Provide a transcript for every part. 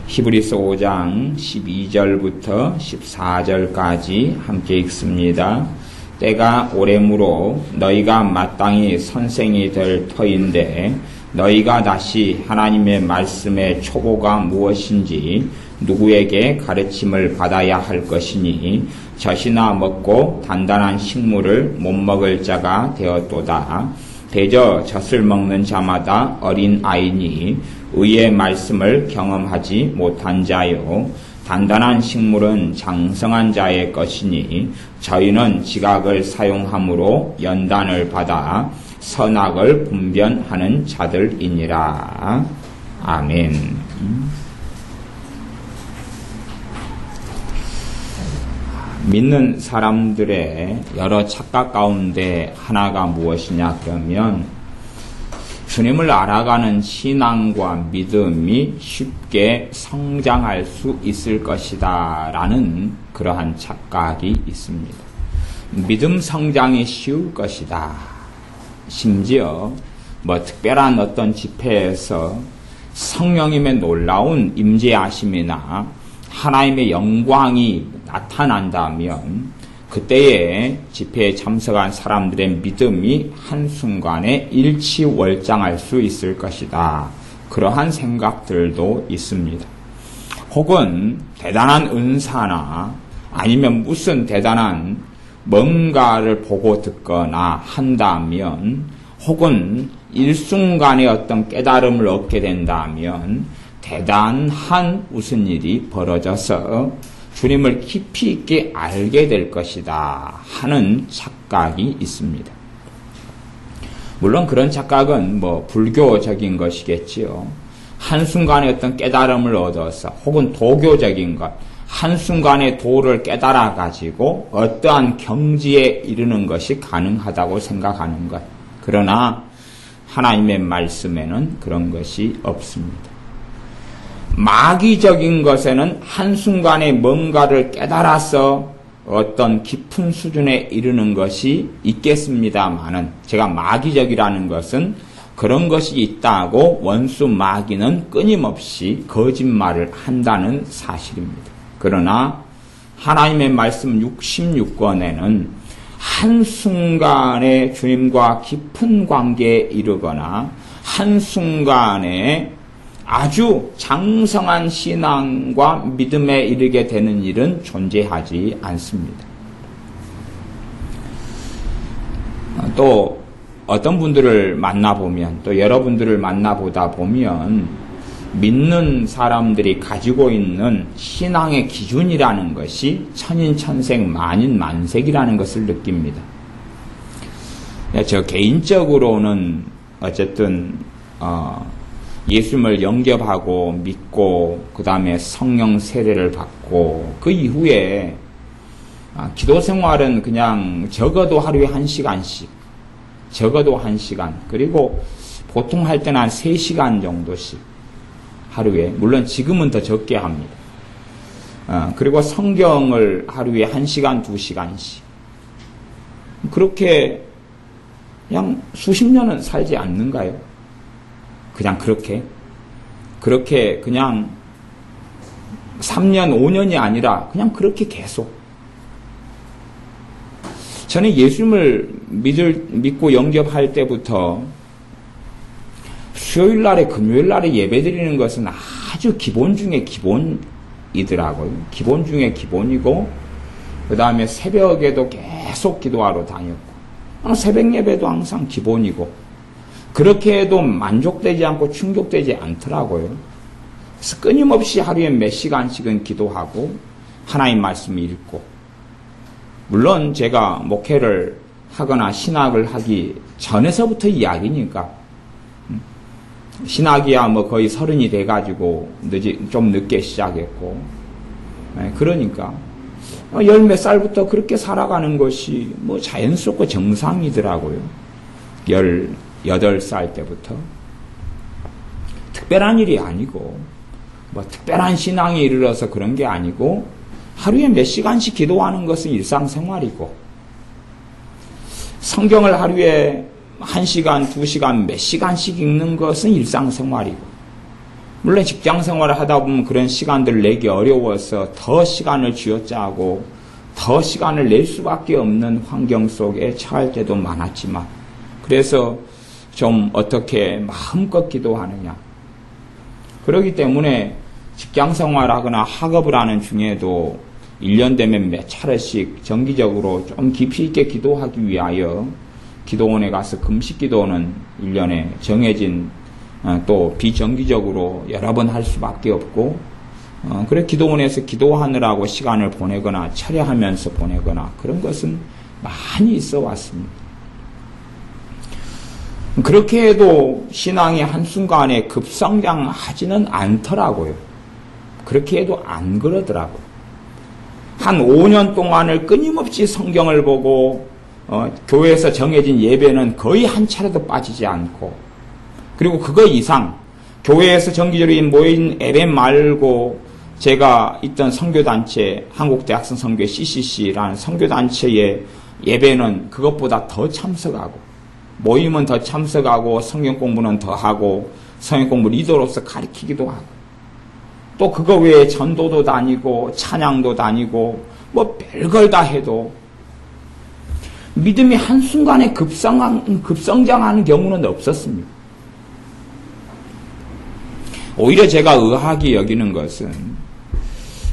히브리서 5장 12절부터 14절까지 함께 읽습니다. 때가 오래므로 너희가 마땅히 선생이 될 터인데 너희가 다시 하나님의 말씀의 초보가 무엇인지 누구에게 가르침을 받아야 할 것이니 젖이나 먹고 단단한 식물을 못 먹을 자가 되었도다. 대저 젖을 먹는 자마다 어린 아이니 의의 말씀을 경험하지 못한 자요. 단단한 식물은 장성한 자의 것이니 저희는 지각을 사용함으로 연단을 받아 선악을 분별하는 자들이니라. 아멘. 믿는 사람들의 여러 착각 가운데 하나가 무엇이냐 그러면 주님을 알아가는 신앙과 믿음이 쉽게 성장할 수 있을 것이다 라는 그러한 착각이 있습니다. 믿음 성장이 쉬울 것이다. 심지어 특별한 어떤 집회에서 성령님의 놀라운 임재하심이나 하나님의 영광이 나타난다면 그때에 집회에 참석한 사람들의 믿음이 한순간에 일치월장할 수 있을 것이다. 그러한 생각들도 있습니다. 혹은 대단한 은사나 아니면 무슨 대단한 뭔가를 보고 듣거나 한다면 혹은 일순간에 어떤 깨달음을 얻게 된다면 대단한 무슨 일이 벌어져서 주님을 깊이 있게 알게 될 것이다 하는 착각이 있습니다. 물론 그런 착각은 불교적인 것이겠지요. 한순간에 어떤 깨달음을 얻어서 혹은 도교적인 것, 한순간에 도를 깨달아 가지고 어떠한 경지에 이르는 것이 가능하다고 생각하는 것. 그러나 하나님의 말씀에는 그런 것이 없습니다. 마귀적인 것에는 한순간에 뭔가를 깨달아서 어떤 깊은 수준에 이르는 것이 있겠습니다만은 제가 마귀적이라는 것은 그런 것이 있다고 원수 마귀는 끊임없이 거짓말을 한다는 사실입니다. 그러나 하나님의 말씀 66권에는 한순간에 주님과 깊은 관계에 이르거나 한순간에 아주 장성한 신앙과 믿음에 이르게 되는 일은 존재하지 않습니다. 또 어떤 분들을 만나보면 또 여러분들을 만나보다 보면 믿는 사람들이 가지고 있는 신앙의 기준이라는 것이 천인천색 만인만색이라는 것을 느낍니다. 저 개인적으로는 어쨌든 예수님을 영접하고 믿고 그 다음에 성령 세례를 받고 그 이후에 기도 생활은 그냥 적어도 하루에 1시간씩 적어도 1시간 그리고 보통 할 때는 한 3시간 정도씩 하루에 물론 지금은 더 적게 합니다. 그리고 성경을 하루에 1시간 2시간씩 그렇게 그냥 수십 년은 살지 않는가요? 그냥 그렇게 그냥 3년, 5년이 아니라 그냥 그렇게 계속. 저는 예수님을 믿고 영접할 때부터 수요일 날에 금요일 날에 예배 드리는 것은 아주 기본 중에 기본이더라고요. 기본 중에 기본이고 그 다음에 새벽에도 계속 기도하러 다녔고 새벽 예배도 항상 기본이고 그렇게 해도 만족되지 않고 충족되지 않더라고요. 그래서 끊임없이 하루에 몇 시간씩은 기도하고 하나님 말씀을 읽고 물론 제가 목회를 하거나 신학을 하기 전에서부터 이야기니까 신학이야 거의 30이 돼가지고 좀 늦게 시작했고 그러니까 10몇 살부터 그렇게 살아가는 것이 자연스럽고 정상이더라고요. 18살 때부터 특별한 일이 아니고 특별한 신앙에 이르러서 그런 게 아니고 하루에 몇 시간씩 기도하는 것은 일상생활이고 성경을 하루에 1시간, 2시간, 몇 시간씩 읽는 것은 일상생활이고 물론 직장 생활을 하다 보면 그런 시간들을 내기 어려워서 더 시간을 쥐어짜고 더 시간을 낼 수밖에 없는 환경 속에 처할 때도 많았지만, 그래서 좀 어떻게 마음껏 기도하느냐. 그렇기 때문에 직장 생활하거나 학업을 하는 중에도 1년 되면 몇 차례씩 정기적으로 좀 깊이 있게 기도하기 위하여 기도원에 가서 금식 기도는 1년에 정해진, 또 비정기적으로 여러 번 할 수밖에 없고, 그래 기도원에서 기도하느라고 시간을 보내거나 철야하면서 보내거나 그런 것은 많이 있어 왔습니다. 그렇게 해도 신앙이 한순간에 급성장하지는 않더라고요. 그렇게 해도 안 그러더라고요. 한 5년 동안을 끊임없이 성경을 보고 교회에서 정해진 예배는 거의 한 차례도 빠지지 않고, 그리고 그거 이상 교회에서 정기적으로 모인 예배 말고 제가 있던 선교단체 한국대학생 선교 CCC라는 선교단체의 예배는 그것보다 더 참석하고, 모임은 더 참석하고 성경 공부는 더 하고 성경 공부 리더로서 가르치기도 하고, 또 그거 외에 전도도 다니고 찬양도 다니고 뭐 별걸 다 해도 믿음이 한순간에 급성장하는 경우는 없었습니다. 오히려 제가 의아하게 여기는 것은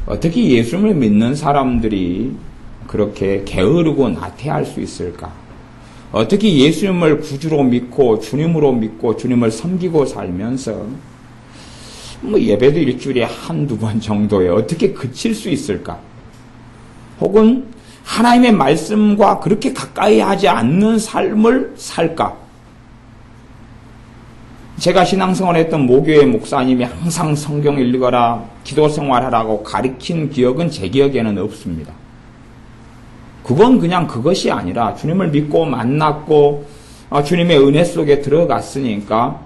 어떻게 예수님을 믿는 사람들이 그렇게 게으르고 나태할 수 있을까? 어떻게 예수님을 구주로 믿고 주님으로 믿고 주님을 섬기고 살면서 뭐 예배도 일주일에 한두 번 정도에 어떻게 그칠 수 있을까? 혹은 하나님의 말씀과 그렇게 가까이 하지 않는 삶을 살까? 제가 신앙생활 했던 모교회 목사님이 항상 성경 읽어라, 기도 생활하라고 가르친 기억은 제 기억에는 없습니다. 그건 그냥 그것이 아니라 주님을 믿고 만났고 주님의 은혜 속에 들어갔으니까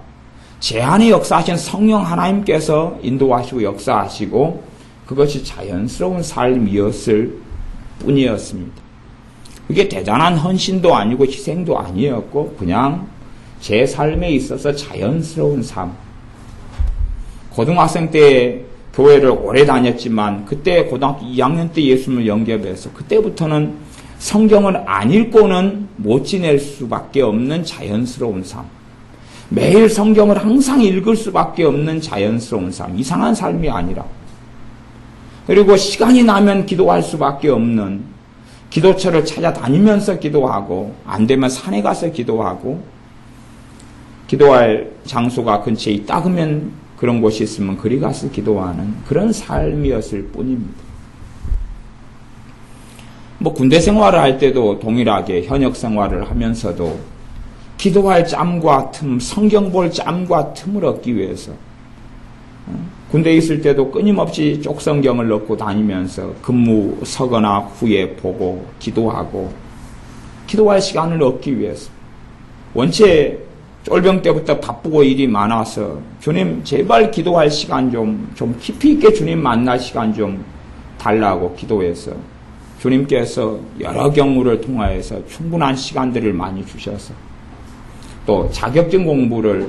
제 안에 역사하신 성령 하나님께서 인도하시고 역사하시고 그것이 자연스러운 삶이었을 뿐이었습니다. 그게 대단한 헌신도 아니고 희생도 아니었고 그냥 제 삶에 있어서 자연스러운 삶. 고등학생 때 교회를 오래 다녔지만 그때 고등학교 2학년 때 예수님을 영접해서 그때부터는 성경을 안 읽고는 못 지낼 수밖에 없는 자연스러운 삶. 매일 성경을 항상 읽을 수밖에 없는 자연스러운 삶. 이상한 삶이 아니라. 그리고 시간이 나면 기도할 수밖에 없는, 기도처를 찾아다니면서 기도하고 안 되면 산에 가서 기도하고, 기도할 장소가 근처에 있다 그러면 그런 곳이 있으면 그리 가서 기도하는 그런 삶이었을 뿐입니다. 뭐 군대 생활을 할 때도 동일하게 현역 생활을 하면서도 기도할 짬과 틈, 성경 볼 짬과 틈을 얻기 위해서 군대에 있을 때도 끊임없이 쪽성경을 넣고 다니면서 근무 서거나 후에 보고 기도하고 기도할 시간을 얻기 위해서 원체 쫄병 때부터 바쁘고 일이 많아서 주님 제발 기도할 시간 좀 깊이 있게 주님 만날 시간 좀 달라고 기도해서 주님께서 여러 경우를 통하여서 충분한 시간들을 많이 주셔서 또 자격증 공부를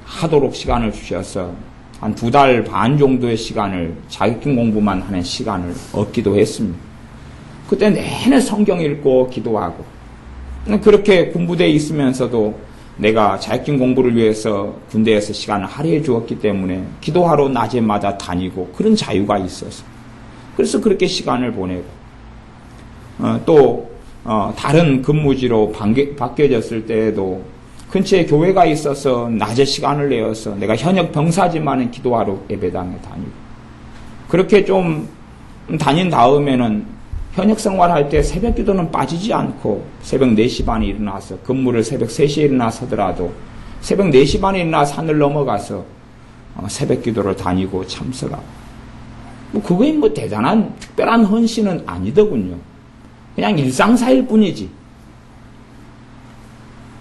하도록 시간을 주셔서 한 2달 반 정도의 시간을 자격증 공부만 하는 시간을 얻기도 했습니다. 그때 내내 성경 읽고 기도하고 그렇게 군부대에 있으면서도 내가 자격증 공부를 위해서 군대에서 시간을 할애해 주었기 때문에 기도하러 낮에마다 다니고 그런 자유가 있어서 그래서 그렇게 시간을 보내고 또 다른 근무지로 바뀌어졌을 때에도 근처에 교회가 있어서 낮에 시간을 내어서 내가 현역 병사지만은 기도하러 예배당에 다니고 그렇게 좀 다닌 다음에는 현역 생활할 때 새벽 기도는 빠지지 않고 새벽 4시 반에 일어나서 근무를 새벽 3시에 일어나서더라도 새벽 4시 반에 일어나 산을 넘어가서 새벽 기도를 다니고 참석하고 뭐 그거에 뭐 대단한 특별한 헌신은 아니더군요. 그냥 일상사일 뿐이지.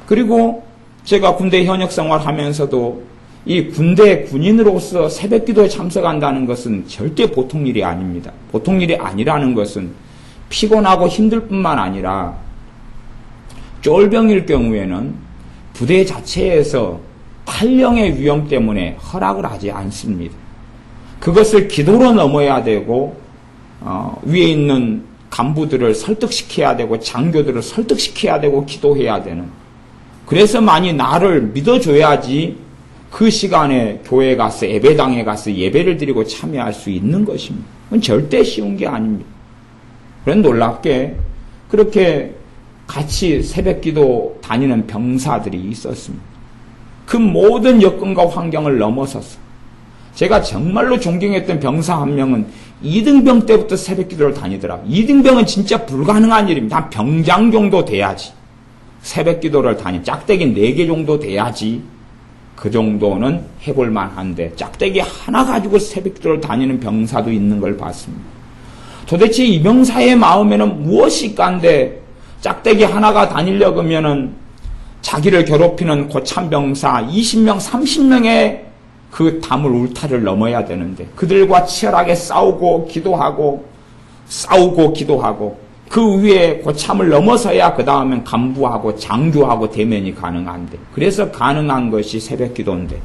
그리고 제가 군대 현역 생활하면서도 이 군대 군인으로서 새벽 기도에 참석한다는 것은 절대 보통 일이 아닙니다. 보통 일이 아니라는 것은 피곤하고 힘들 뿐만 아니라 쫄병일 경우에는 부대 자체에서 탈령의 위험 때문에 허락을 하지 않습니다. 그것을 기도로 넘어야 되고 위에 있는 간부들을 설득시켜야 되고 장교들을 설득시켜야 되고 기도해야 되는, 그래서 많이 나를 믿어줘야지 그 시간에 교회 가서 예배당에 가서 예배를 드리고 참여할 수 있는 것입니다. 그건 절대 쉬운 게 아닙니다. 그런 놀랍게 그렇게 같이 새벽기도 다니는 병사들이 있었습니다. 그 모든 여건과 환경을 넘어서서 제가 정말로 존경했던 병사 한 명은 2등병 때부터 새벽기도를 다니더라고요. 2등병은 진짜 불가능한 일입니다. 한 병장 정도 돼야지 새벽기도를 짝대기 4개 정도 돼야지 그 정도는 해볼 만한데 짝대기 하나 가지고 새벽기도를 다니는 병사도 있는 걸 봤습니다. 도대체 이 병사의 마음에는 무엇이 있간데 짝대기 하나가 다니려고 하면은 자기를 괴롭히는 고참병사 20명, 30명의 그 담을 울타리를 넘어야 되는데 그들과 치열하게 싸우고 기도하고 그 위에 고참을 넘어서야 그 다음엔 간부하고 장교하고 대면이 가능한데, 그래서 가능한 것이 새벽기도인데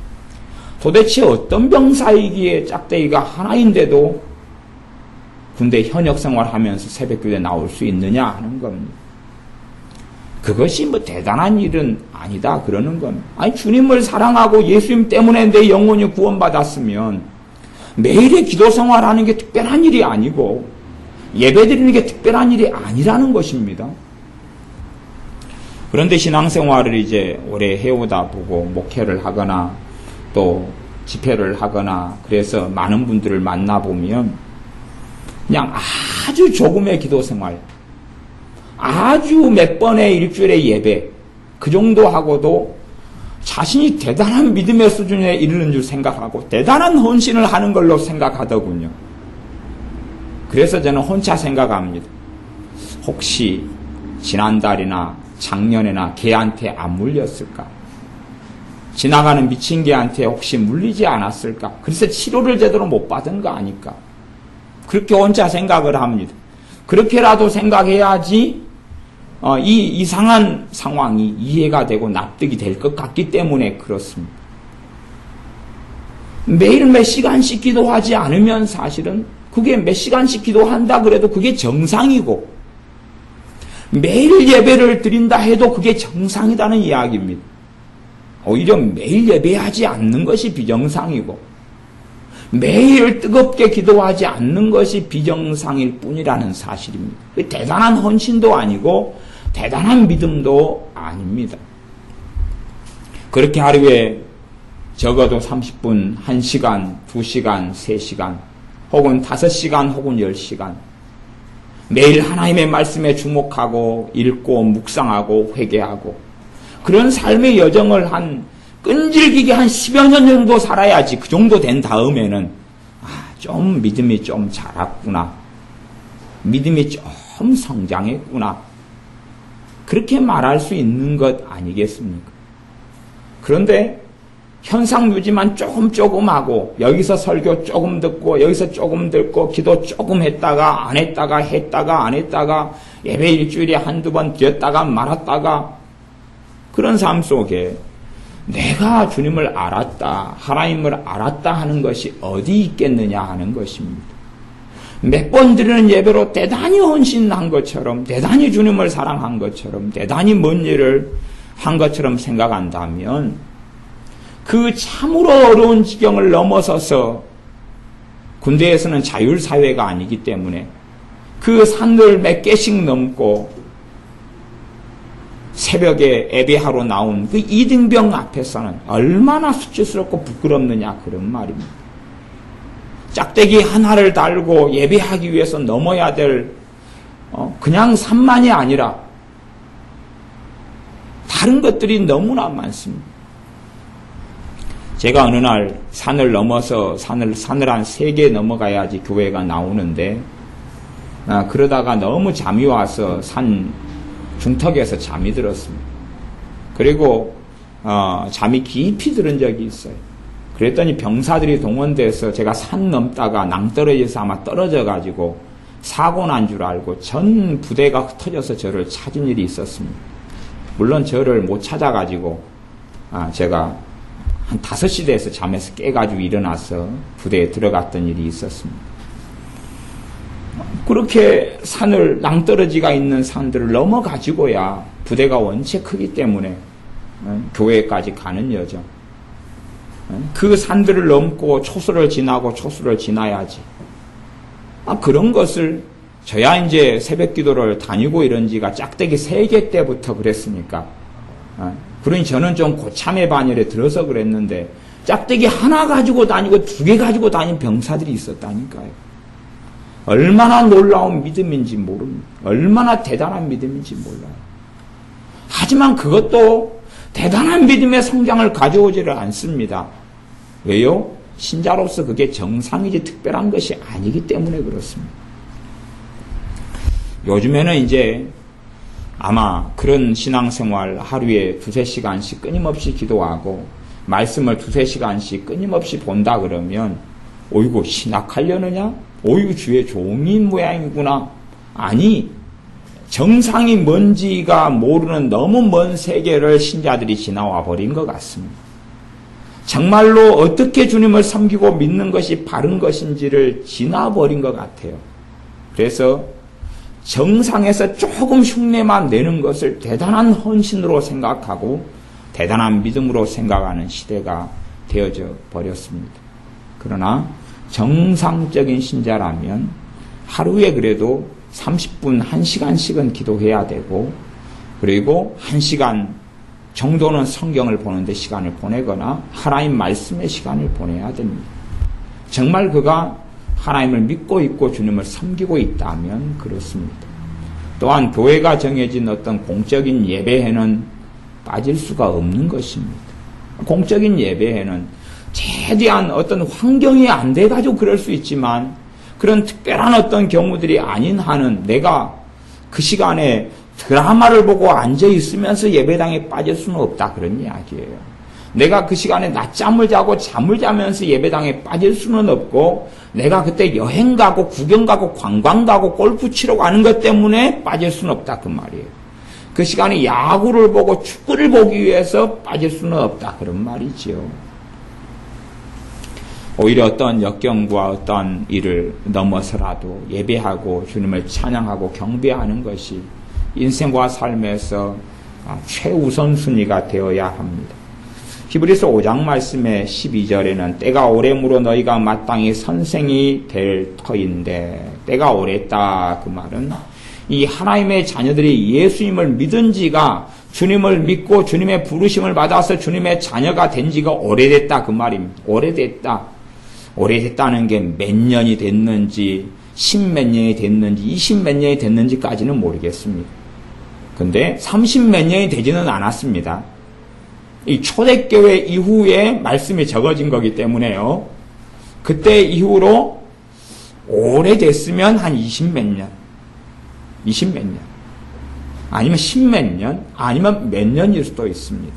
도대체 어떤 병사이기에 짝대기가 하나인데도 군대 현역 생활하면서 새벽기도에 나올 수 있느냐 하는 겁니다. 그것이 뭐 대단한 일은 아니다 그러는 겁니다. 아니, 주님을 사랑하고 예수님 때문에 내 영혼이 구원받았으면 매일의 기도 생활하는 게 특별한 일이 아니고 예배드리는 게 특별한 일이 아니라는 것입니다. 그런데 신앙생활을 이제 오래 해오다 보고 목회를 하거나 또 집회를 하거나 그래서 많은 분들을 만나보면 그냥 아주 조금의 기도 생활, 아주 몇 번의 일주일의 예배, 그 정도 하고도 자신이 대단한 믿음의 수준에 이르는 줄 생각하고 대단한 헌신을 하는 걸로 생각하더군요. 그래서 저는 혼자 생각합니다. 혹시 지난달이나 작년에나 개한테 안 물렸을까? 지나가는 미친 개한테 혹시 물리지 않았을까? 그래서 치료를 제대로 못 받은 거 아닐까? 그렇게 혼자 생각을 합니다. 그렇게라도 생각해야지 이 이상한 상황이 이해가 되고 납득이 될 것 같기 때문에 그렇습니다. 매일 몇 시간씩 기도하지 않으면 사실은 그게 몇 시간씩 기도한다 그래도 그게 정상이고 매일 예배를 드린다 해도 그게 정상이라는 이야기입니다. 오히려 매일 예배하지 않는 것이 비정상이고 매일 뜨겁게 기도하지 않는 것이 비정상일 뿐이라는 사실입니다. 대단한 헌신도 아니고 대단한 믿음도 아닙니다. 그렇게 하루에 적어도 30분, 1시간, 2시간, 3시간 혹은 5시간 혹은 10시간 매일 하나님의 말씀에 주목하고 읽고 묵상하고 회개하고 그런 삶의 여정을 끈질기게 한 10여 년 정도 살아야지 그 정도 된 다음에는 좀 믿음이 좀 자랐구나, 믿음이 좀 성장했구나, 그렇게 말할 수 있는 것 아니겠습니까? 그런데 현상 유지만 조금 하고 여기서 설교 조금 듣고 여기서 조금 듣고 기도 조금 했다가 안 했다가 했다가 안 했다가 예배 일주일에 한두 번 드렸다가 말았다가 그런 삶 속에 내가 주님을 알았다, 하나님을 알았다 하는 것이 어디 있겠느냐 하는 것입니다. 몇 번 드리는 예배로 대단히 헌신한 것처럼, 대단히 주님을 사랑한 것처럼, 대단히 먼 일을 한 것처럼 생각한다면 그 참으로 어려운 지경을 넘어서서 군대에서는 자율사회가 아니기 때문에 그 산을 몇 개씩 넘고 새벽에 예배하러 나온 그 2등병 앞에서는 얼마나 수치스럽고 부끄럽느냐 그런 말입니다. 짝대기 하나를 달고 예배하기 위해서 넘어야 될 그냥 산만이 아니라 다른 것들이 너무나 많습니다. 제가 어느 날 산을 넘어서 산을 한 3개 넘어가야지 교회가 나오는데 그러다가 너무 잠이 와서 산 중턱에서 잠이 들었습니다. 그리고 잠이 깊이 들은 적이 있어요. 그랬더니 병사들이 동원돼서 제가 산 넘다가 낭떠러지에서 아마 떨어져가지고 사고 난 줄 알고 전 부대가 흩어져서 저를 찾은 일이 있었습니다. 물론 저를 못 찾아가지고 제가 한 5시 돼서 잠에서 깨가지고 일어나서 부대에 들어갔던 일이 있었습니다. 그렇게 산을, 낭떠러지가 있는 산들을 넘어가지고야 부대가 원체 크기 때문에 교회까지 가는 여정. 그 산들을 넘고 초소를 지나고 초소를 지나야지. 그런 것을 저야 이제 새벽 기도를 다니고 이런 지가 짝대기 3개 때부터 그랬으니까. 그러니 저는 좀 고참의 반열에 들어서 그랬는데 짝대기 하나 가지고 다니고 2개 가지고 다닌 병사들이 있었다니까요. 얼마나 놀라운 믿음인지 모릅니다. 얼마나 대단한 믿음인지 몰라요. 하지만 그것도 대단한 믿음의 성장을 가져오지를 않습니다. 왜요? 신자로서 그게 정상이지 특별한 것이 아니기 때문에 그렇습니다. 요즘에는 이제 아마 그런 신앙생활 하루에 2-3시간씩 끊임없이 기도하고 말씀을 2-3시간씩 끊임없이 본다 그러면 어이구 신학하려느냐? 어이구 주의 종인 모양이구나. 아니 정상이 뭔지가 모르는 너무 먼 세계를 신자들이 지나와 버린 것 같습니다. 정말로 어떻게 주님을 섬기고 믿는 것이 바른 것인지를 지나버린 것 같아요. 그래서 정상에서 조금 흉내만 내는 것을 대단한 헌신으로 생각하고 대단한 믿음으로 생각하는 시대가 되어져 버렸습니다. 그러나 정상적인 신자라면 하루에 그래도 30분, 1시간씩은 기도해야 되고 그리고 1시간 정도는 성경을 보는데 시간을 보내거나 하나님 말씀의 시간을 보내야 됩니다. 정말 그가 하나님을 믿고 있고 주님을 섬기고 있다면 그렇습니다. 또한 교회가 정해진 어떤 공적인 예배에는 빠질 수가 없는 것입니다. 공적인 예배에는 최대한 어떤 환경이 안 돼가지고 그럴 수 있지만 그런 특별한 어떤 경우들이 아닌 한은 내가 그 시간에 드라마를 보고 앉아있으면서 예배당에 빠질 수는 없다 그런 이야기예요. 내가 그 시간에 낮잠을 자고 잠을 자면서 예배당에 빠질 수는 없고 내가 그때 여행 가고 구경 가고 관광 가고 골프 치러 가는 것 때문에 빠질 수는 없다 그 말이에요. 그 시간에 야구를 보고 축구를 보기 위해서 빠질 수는 없다 그런 말이지요. 오히려 어떤 역경과 어떤 일을 넘어서라도 예배하고 주님을 찬양하고 경배하는 것이 인생과 삶에서 최우선순위가 되어야 합니다. 히브리서 5장 말씀의 12절에는 때가 오래므로 너희가 마땅히 선생이 될 터인데 때가 오랬다 그 말은 이 하나님의 자녀들이 예수님을 믿은 지가 주님을 믿고 주님의 부르심을 받아서 주님의 자녀가 된 지가 오래됐다 그 말입니다. 오래됐다는 게 몇 년이 됐는지 10몇 년이 됐는지 20몇 년이 됐는지까지는 모르겠습니다. 근데 30몇 년이 되지는 않았습니다. 이 초대교회 이후에 말씀이 적어진 거기 때문에요. 그때 이후로 오래됐으면 한 20몇 년, 아니면 10몇 년, 아니면 몇 년일 수도 있습니다.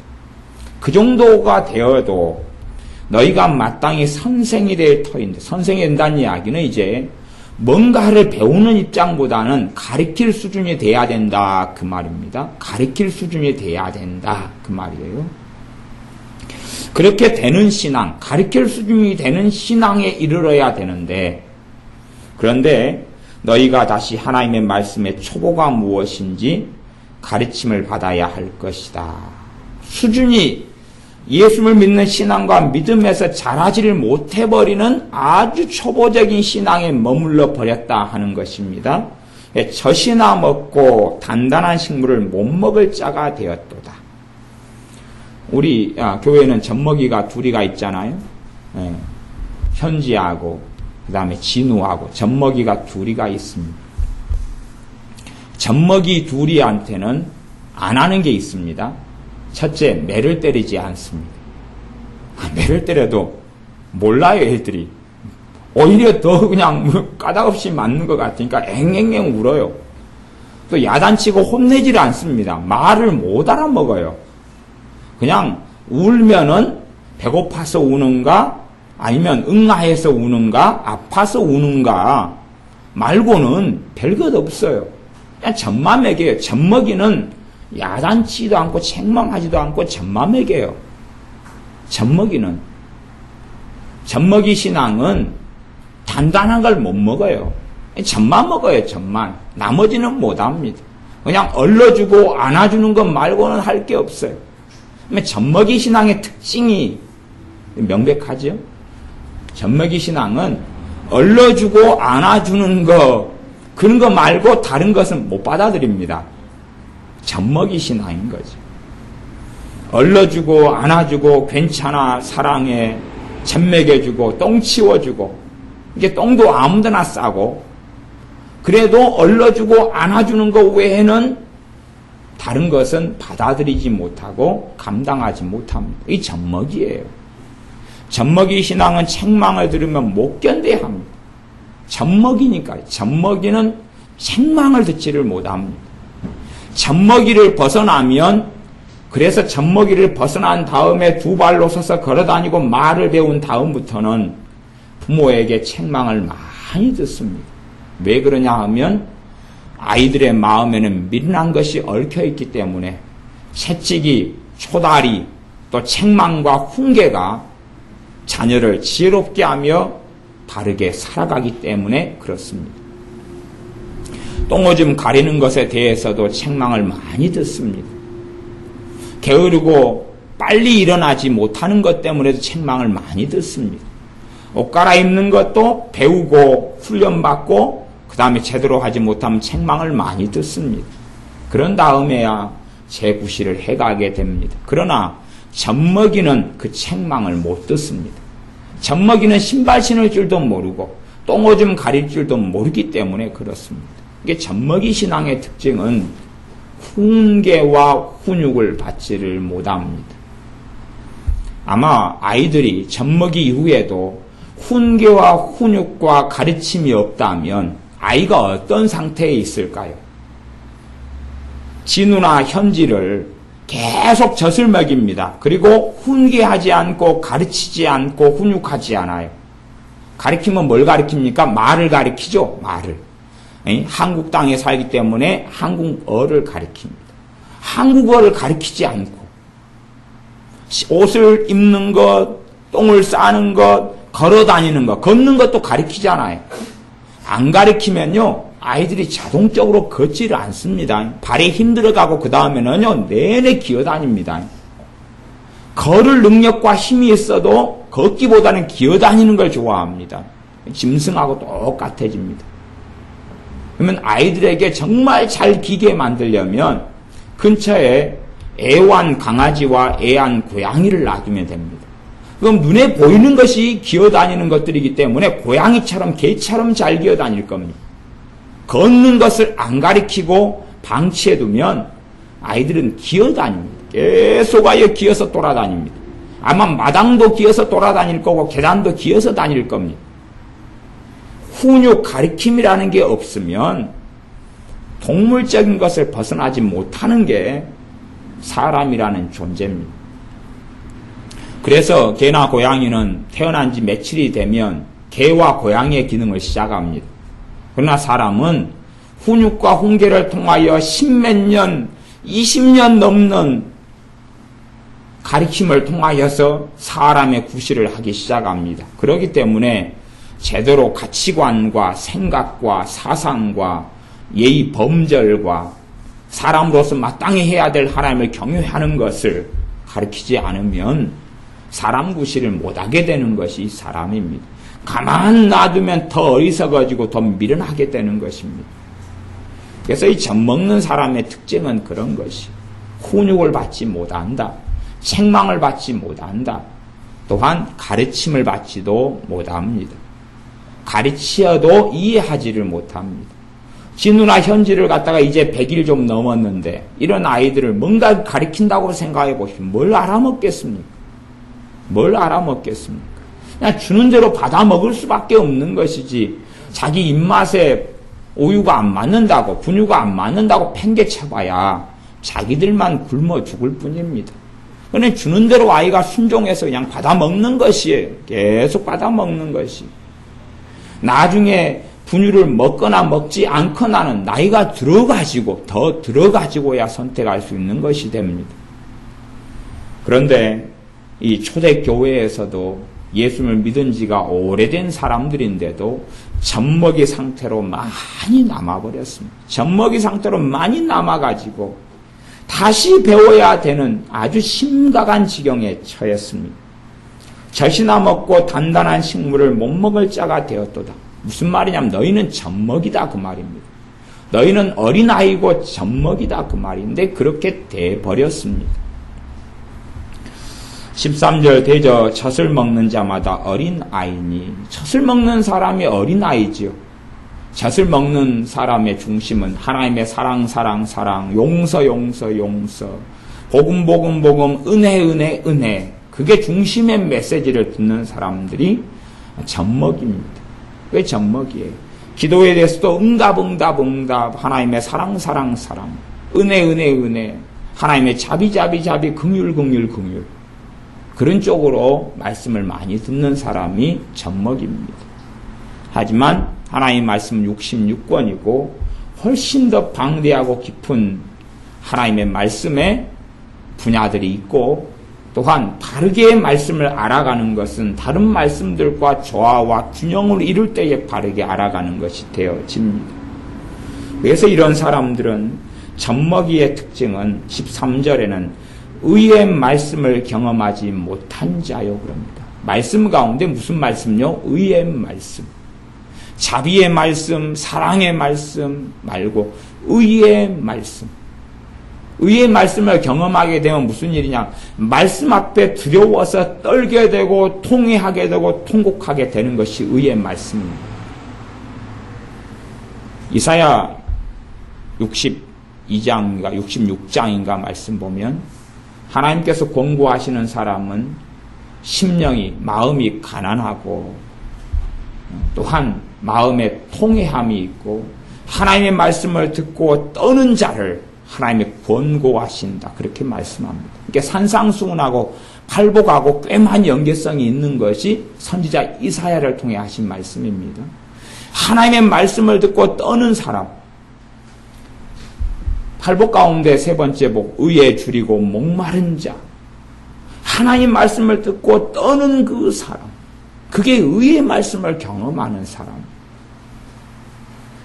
그 정도가 되어도 너희가 마땅히 선생이 될 터인데, 선생이 된다는 이야기는 이제 뭔가를 배우는 입장보다는 가르칠 수준이 돼야 된다 그 말입니다. 가르칠 수준이 돼야 된다 그 말이에요. 그렇게 되는 신앙, 가르칠 수준이 되는 신앙에 이르러야 되는데 그런데 너희가 다시 하나님의 말씀의 초보가 무엇인지 가르침을 받아야 할 것이다. 수준이 예수를 믿는 신앙과 믿음에서 자라지를 못해버리는 아주 초보적인 신앙에 머물러 버렸다 하는 것입니다. 젖이나 먹고 단단한 식물을 못 먹을 자가 되었도다. 우리 교회에는 젖먹이가 둘이가 있잖아요. 현지하고 그 다음에 진우하고 젖먹이가 둘이가 있습니다. 젖먹이 둘이한테는 안 하는 게 있습니다. 첫째, 매를 때리지 않습니다. 매를 때려도 몰라요, 애들이. 오히려 더 그냥 까닭없이 맞는 것 같으니까 앵앵앵 울어요. 또 야단치고 혼내지를 않습니다. 말을 못 알아먹어요. 그냥 울면은 배고파서 우는가 아니면 응아해서 우는가 아파서 우는가 말고는 별것 없어요. 그냥 젖만 먹여요. 젖먹이는 야단치지도 않고 책망하지도 않고 젖만 먹여요. 젖먹이 신앙은 단단한 걸 못 먹어요. 젖만 먹어요, 젖만. 나머지는 못 합니다. 그냥 얼러주고 안아주는 것 말고는 할 게 없어요. 젖먹이 신앙의 특징이 명백하죠? 젖먹이 신앙은 얼러주고 안아주는 거, 그런 거 말고 다른 것은 못 받아들입니다. 젖먹이 신앙인 거죠. 얼러주고 안아주고 괜찮아 사랑해 젖 먹여주고 똥 치워주고, 이게 똥도 아무데나 싸고, 그래도 얼러주고 안아주는 것 외에는 다른 것은 받아들이지 못하고 감당하지 못합니다. 이 젖먹이에요. 젖먹이 신앙은 책망을 들으면 못 견뎌야 합니다. 젖먹이니까. 젖먹이는 책망을 듣지를 못합니다. 젖먹이를 벗어나면, 그래서 젖먹이를 벗어난 다음에 두 발로 서서 걸어다니고 말을 배운 다음부터는 부모에게 책망을 많이 듣습니다. 왜 그러냐 하면 아이들의 마음에는 미련한 것이 얽혀있기 때문에 채찍이, 초다리, 또 책망과 훈계가 자녀를 지혜롭게 하며 바르게 살아가기 때문에 그렇습니다. 똥오줌 가리는 것에 대해서도 책망을 많이 듣습니다. 게으르고 빨리 일어나지 못하는 것 때문에도 책망을 많이 듣습니다. 옷 갈아입는 것도 배우고 훈련받고 그 다음에 제대로 하지 못하면 책망을 많이 듣습니다. 그런 다음에야 재구실을 해가게 됩니다. 그러나 젖먹이는 그 책망을 못 듣습니다. 젖먹이는 신발 신을 줄도 모르고 똥오줌 가릴 줄도 모르기 때문에 그렇습니다. 이게 젖먹이 신앙의 특징은 훈계와 훈육을 받지를 못합니다. 아마 아이들이 젖먹이 이후에도 훈계와 훈육과 가르침이 없다면 아이가 어떤 상태에 있을까요? 진우나 현지를 계속 젖을 먹입니다. 그리고 훈계하지 않고 가르치지 않고 훈육하지 않아요. 가르치면 뭘 가르칩니까? 말을 가르치죠. 말을. 한국 땅에 살기 때문에 한국어를 가르칩니다. 한국어를 가르치지 않고 옷을 입는 것, 똥을 싸는 것, 걸어다니는 것, 걷는 것도 가르치잖아요. 안 가르치면요 아이들이 자동적으로 걷지를 않습니다. 발에 힘들어가고 그 다음에는요 내내 기어다닙니다. 걸을 능력과 힘이 있어도 걷기보다는 기어다니는 걸 좋아합니다. 짐승하고 똑같아집니다. 그러면 아이들에게 정말 잘 기게 만들려면 근처에 애완 강아지와 애완 고양이를 놔두면 됩니다. 그럼 눈에 보이는 것이 기어다니는 것들이기 때문에 고양이처럼 개처럼 잘 기어다닐 겁니다. 걷는 것을 안 가리키고 방치해두면 아이들은 기어다닙니다. 계속 하여 기어서 돌아다닙니다. 아마 마당도 기어서 돌아다닐 거고 계단도 기어서 다닐 겁니다. 훈육 가리킴이라는 게 없으면 동물적인 것을 벗어나지 못하는 게 사람이라는 존재입니다. 그래서 개나 고양이는 태어난 지 며칠이 되면 개와 고양이의 기능을 시작합니다. 그러나 사람은 훈육과 훈계를 통하여 10몇 년, 20년 넘는 가르침을 통하여서 사람의 구실을 하기 시작합니다. 그렇기 때문에 제대로 가치관과 생각과 사상과 예의 범절과 사람으로서 마땅히 해야 될 하나님을 경외하는 것을 가르치지 않으면 사람 구실을 못하게 되는 것이 사람입니다. 가만 놔두면 더 어리석어지고 더 미련하게 되는 것입니다. 그래서 이 젖먹는 사람의 특징은 그런 것이 훈육을 받지 못한다. 책망을 받지 못한다. 또한 가르침을 받지도 못합니다. 가르치어도 이해하지를 못합니다. 진우나 현지를 갖다가 이제 100일 좀 넘었는데 이런 아이들을 뭔가 가르친다고 생각해 보시면 뭘 알아먹겠습니까? 뭘 알아먹겠습니까? 그냥 주는 대로 받아 먹을 수밖에 없는 것이지 자기 입맛에 우유가 안 맞는다고 분유가 안 맞는다고 팽개쳐봐야 자기들만 굶어 죽을 뿐입니다. 그런데 주는 대로 아이가 순종해서 그냥 받아 먹는 것이에요. 계속 받아 먹는 것이. 나중에 분유를 먹거나 먹지 않거나는 나이가 들어가지고 더 들어가지고야 선택할 수 있는 것이 됩니다. 그런데 이 초대교회에서도 예수를 믿은 지가 오래된 사람들인데도 젖먹이 상태로 많이 남아버렸습니다. 젖먹이 상태로 많이 남아가지고 다시 배워야 되는 아주 심각한 지경에 처했습니다. 젖이나 먹고 단단한 식물을 못 먹을 자가 되었도다. 무슨 말이냐면 너희는 젖먹이다 그 말입니다. 너희는 어린아이고 젖먹이다 그 말인데 그렇게 돼버렸습니다. 13절 되죠. 젖을 먹는 자마다 어린아이니. 젖을 먹는 사람이 어린아이지요. 젖을 먹는 사람의 중심은 하나님의 사랑, 사랑, 사랑, 용서, 용서, 용서, 복음, 복음, 복음, 은혜, 은혜, 은혜. 그게 중심의 메시지를 듣는 사람들이 젖먹입니다. 그게 젖먹이에요. 기도에 대해서도 응답, 응답, 응답, 하나님의 사랑, 사랑, 사랑, 은혜, 은혜, 은혜, 하나님의 자비, 자비, 자비, 긍휼, 긍휼, 긍휼. 그런 쪽으로 말씀을 많이 듣는 사람이 젖먹입니다. 하지만 하나님 말씀은 66권이고 훨씬 더 방대하고 깊은 하나님의 말씀의 분야들이 있고 또한 바르게 말씀을 알아가는 것은 다른 말씀들과 조화와 균형을 이룰 때에 바르게 알아가는 것이 되어집니다. 그래서 이런 사람들은 젖먹이의 특징은 13절에는 의의 말씀을 경험하지 못한 자요 그럽니다. 말씀 가운데 무슨 말씀요? 의의 말씀. 자비의 말씀, 사랑의 말씀 말고 의의 말씀. 의의 말씀을 경험하게 되면 무슨 일이냐? 말씀 앞에 두려워서 떨게 되고 통회하게 되고 통곡하게 되는 것이 의의 말씀입니다. 이사야 62장인가 66장인가 말씀 보면 하나님께서 권고하시는 사람은 심령이 마음이 가난하고 또한 마음에 통회함이 있고 하나님의 말씀을 듣고 떠는 자를 하나님이 권고하신다. 그렇게 말씀합니다. 이게 산상수훈하고 팔복하고 꽤 많은 연계성이 있는 것이 선지자 이사야를 통해 하신 말씀입니다. 하나님의 말씀을 듣고 떠는 사람. 팔복 가운데 세 번째 복, 의에 줄이고 목마른 자. 하나님 말씀을 듣고 떠는 그 사람. 그게 의의 말씀을 경험하는 사람.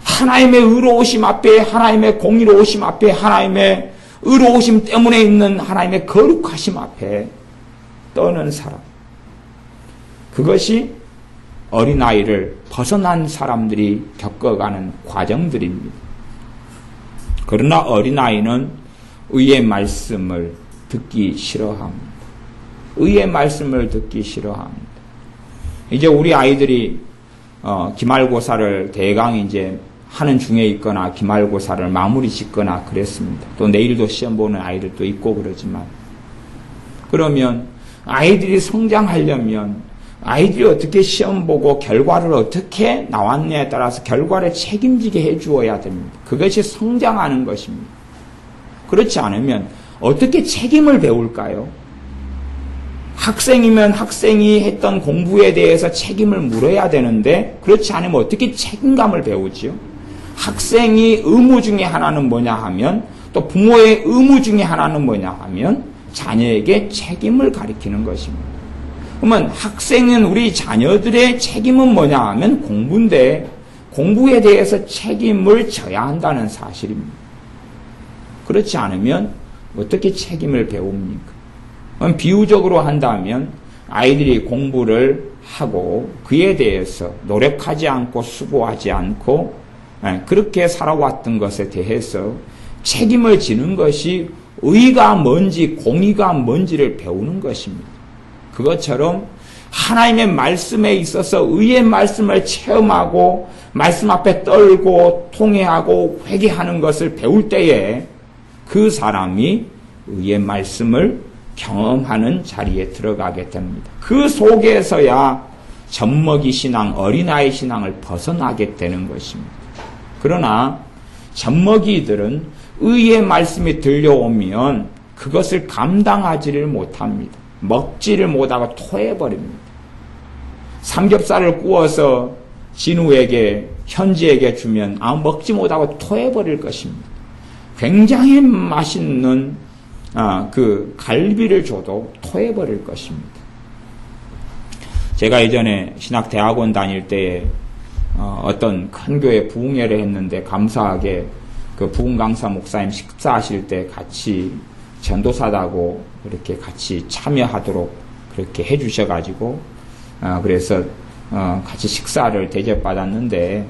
하나님의 의로우심 앞에, 하나님의 공의로우심 앞에, 하나님의 의로우심 때문에 있는 하나님의 거룩하심 앞에 떠는 사람. 그것이 어린아이를 벗어난 사람들이 겪어가는 과정들입니다. 그러나 어린아이는 의의 말씀을 듣기 싫어합니다. 의의 말씀을 듣기 싫어합니다. 이제 우리 아이들이 기말고사를 대강 이제 하는 중에 있거나 기말고사를 마무리 짓거나 그랬습니다. 또 내일도 시험 보는 아이들도 있고 그러지만 그러면 아이들이 성장하려면 아이들이 어떻게 시험 보고 결과를 어떻게 나왔냐에 따라서 결과를 책임지게 해주어야 됩니다. 그것이 성장하는 것입니다. 그렇지 않으면 어떻게 책임을 배울까요? 학생이면 학생이 했던 공부에 대해서 책임을 물어야 되는데 그렇지 않으면 어떻게 책임감을 배우지요? 학생이 의무 중에 하나는 뭐냐 하면 또 부모의 의무 중에 하나는 뭐냐 하면 자녀에게 책임을 가리키는 것입니다. 그러면 학생은 우리 자녀들의 책임은 뭐냐 하면 공부인데 공부에 대해서 책임을 져야 한다는 사실입니다. 그렇지 않으면 어떻게 책임을 배웁니까? 그럼 비유적으로 한다면 아이들이 공부를 하고 그에 대해서 노력하지 않고 수고하지 않고 그렇게 살아왔던 것에 대해서 책임을 지는 것이 의가 뭔지 공의가 뭔지를 배우는 것입니다. 그것처럼 하나님의 말씀에 있어서 의의 말씀을 체험하고 말씀 앞에 떨고 통회하고 회개하는 것을 배울 때에 그 사람이 의의 말씀을 경험하는 자리에 들어가게 됩니다. 그 속에서야 젖먹이 신앙, 어린아이 신앙을 벗어나게 되는 것입니다. 그러나 젖먹이들은 의의 말씀이 들려오면 그것을 감당하지를 못합니다. 먹지를 못하고 토해버립니다. 삼겹살을 구워서 진우에게, 현지에게 주면 먹지 못하고 토해버릴 것입니다. 굉장히 맛있는 그 갈비를 줘도 토해버릴 것입니다. 제가 예전에 신학대학원 다닐 때에 어떤 큰 교회 부흥회를 했는데 감사하게 그 부흥 강사 목사님 식사하실 때 같이 전도사다고 그렇게 같이 참여하도록 그렇게 해주셔가지고 그래서 같이 식사를 대접받았는데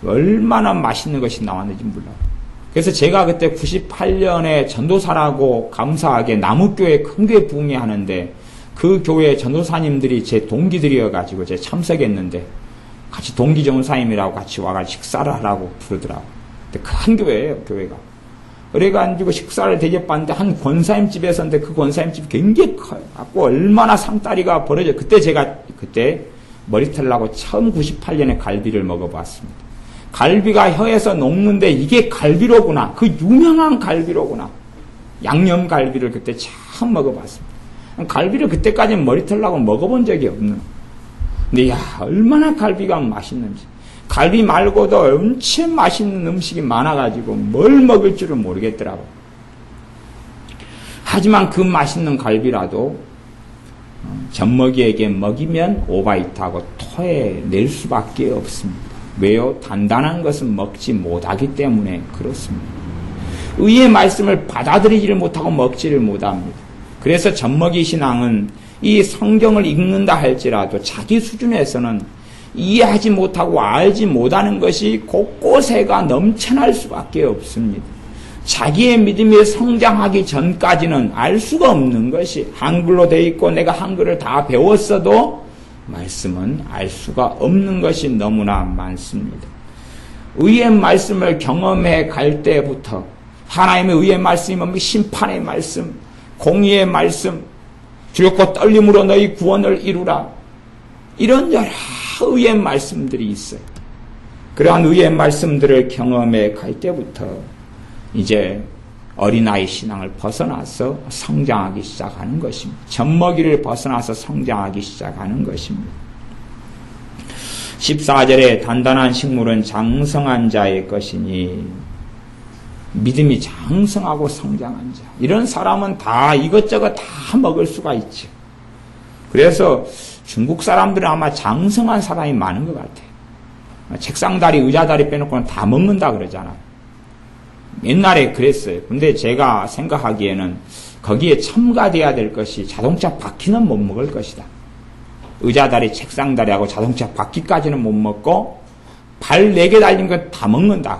얼마나 맛있는 것이 나왔는지 몰라요. 그래서 제가 그때 98년에 전도사라고 감사하게 남욱교회 큰 교회 부흥회 하는데 그 교회 전도사님들이 제 동기들이어가지고 제가 참석했는데 같이 동기 전도사님이라고 같이 와가지고 식사를 하라고 부르더라고. 근데 큰 교회예요, 교회가. 그래가지고 식사를 대접받는데 한 권사님 집에서인데 그 권사님 집이 굉장히 커요. 갖고 얼마나 상다리가 벌어져. 그때 제가 머리 털라고 처음 98년에 갈비를 먹어봤습니다. 갈비가 혀에서 녹는데 이게 갈비로구나. 그 유명한 갈비로구나. 양념 갈비를 그때 처음 먹어봤습니다. 갈비를 그때까지는 머리 털라고 먹어본 적이 없는. 근데 얼마나 갈비가 맛있는지. 갈비 말고도 엄청 맛있는 음식이 많아가지고 뭘 먹을 줄을 모르겠더라고요. 하지만 그 맛있는 갈비라도 젖먹이에게 먹이면 오바이트하고 토해낼 수밖에 없습니다. 왜요? 단단한 것은 먹지 못하기 때문에 그렇습니다. 의의 말씀을 받아들이지를 못하고 먹지를 못합니다. 그래서 젖먹이 신앙은 이 성경을 읽는다 할지라도 자기 수준에서는 이해하지 못하고 알지 못하는 것이 곳곳에가 넘쳐날 수밖에 없습니다. 자기의 믿음이 성장하기 전까지는 알 수가 없는 것이 한글로 되어 있고 내가 한글을 다 배웠어도 말씀은 알 수가 없는 것이 너무나 많습니다. 의의 말씀을 경험해 갈 때부터 하나님의 의의 말씀이면 심판의 말씀, 공의의 말씀, 두렵고 떨림으로 너희 구원을 이루라. 이런 여러 의의 말씀들이 있어요. 그러한 의의 말씀들을 경험해 갈 때부터 이제 어린아이 신앙을 벗어나서 성장하기 시작하는 것입니다. 젖먹이를 벗어나서 성장하기 시작하는 것입니다. 14절에 단단한 식물은 장성한 자의 것이니 믿음이 장성하고 성장한 자. 이런 사람은 다 이것저것 다 먹을 수가 있죠. 그래서 중국 사람들은 아마 장성한 사람이 많은 것 같아요. 책상다리, 의자다리 빼놓고는 다 먹는다 그러잖아요. 옛날에 그랬어요. 근데 제가 생각하기에는 거기에 첨가돼야 될 것이 자동차 바퀴는 못 먹을 것이다. 의자다리, 책상다리하고 자동차 바퀴까지는 못 먹고 발 4개 달린 건 다 먹는다.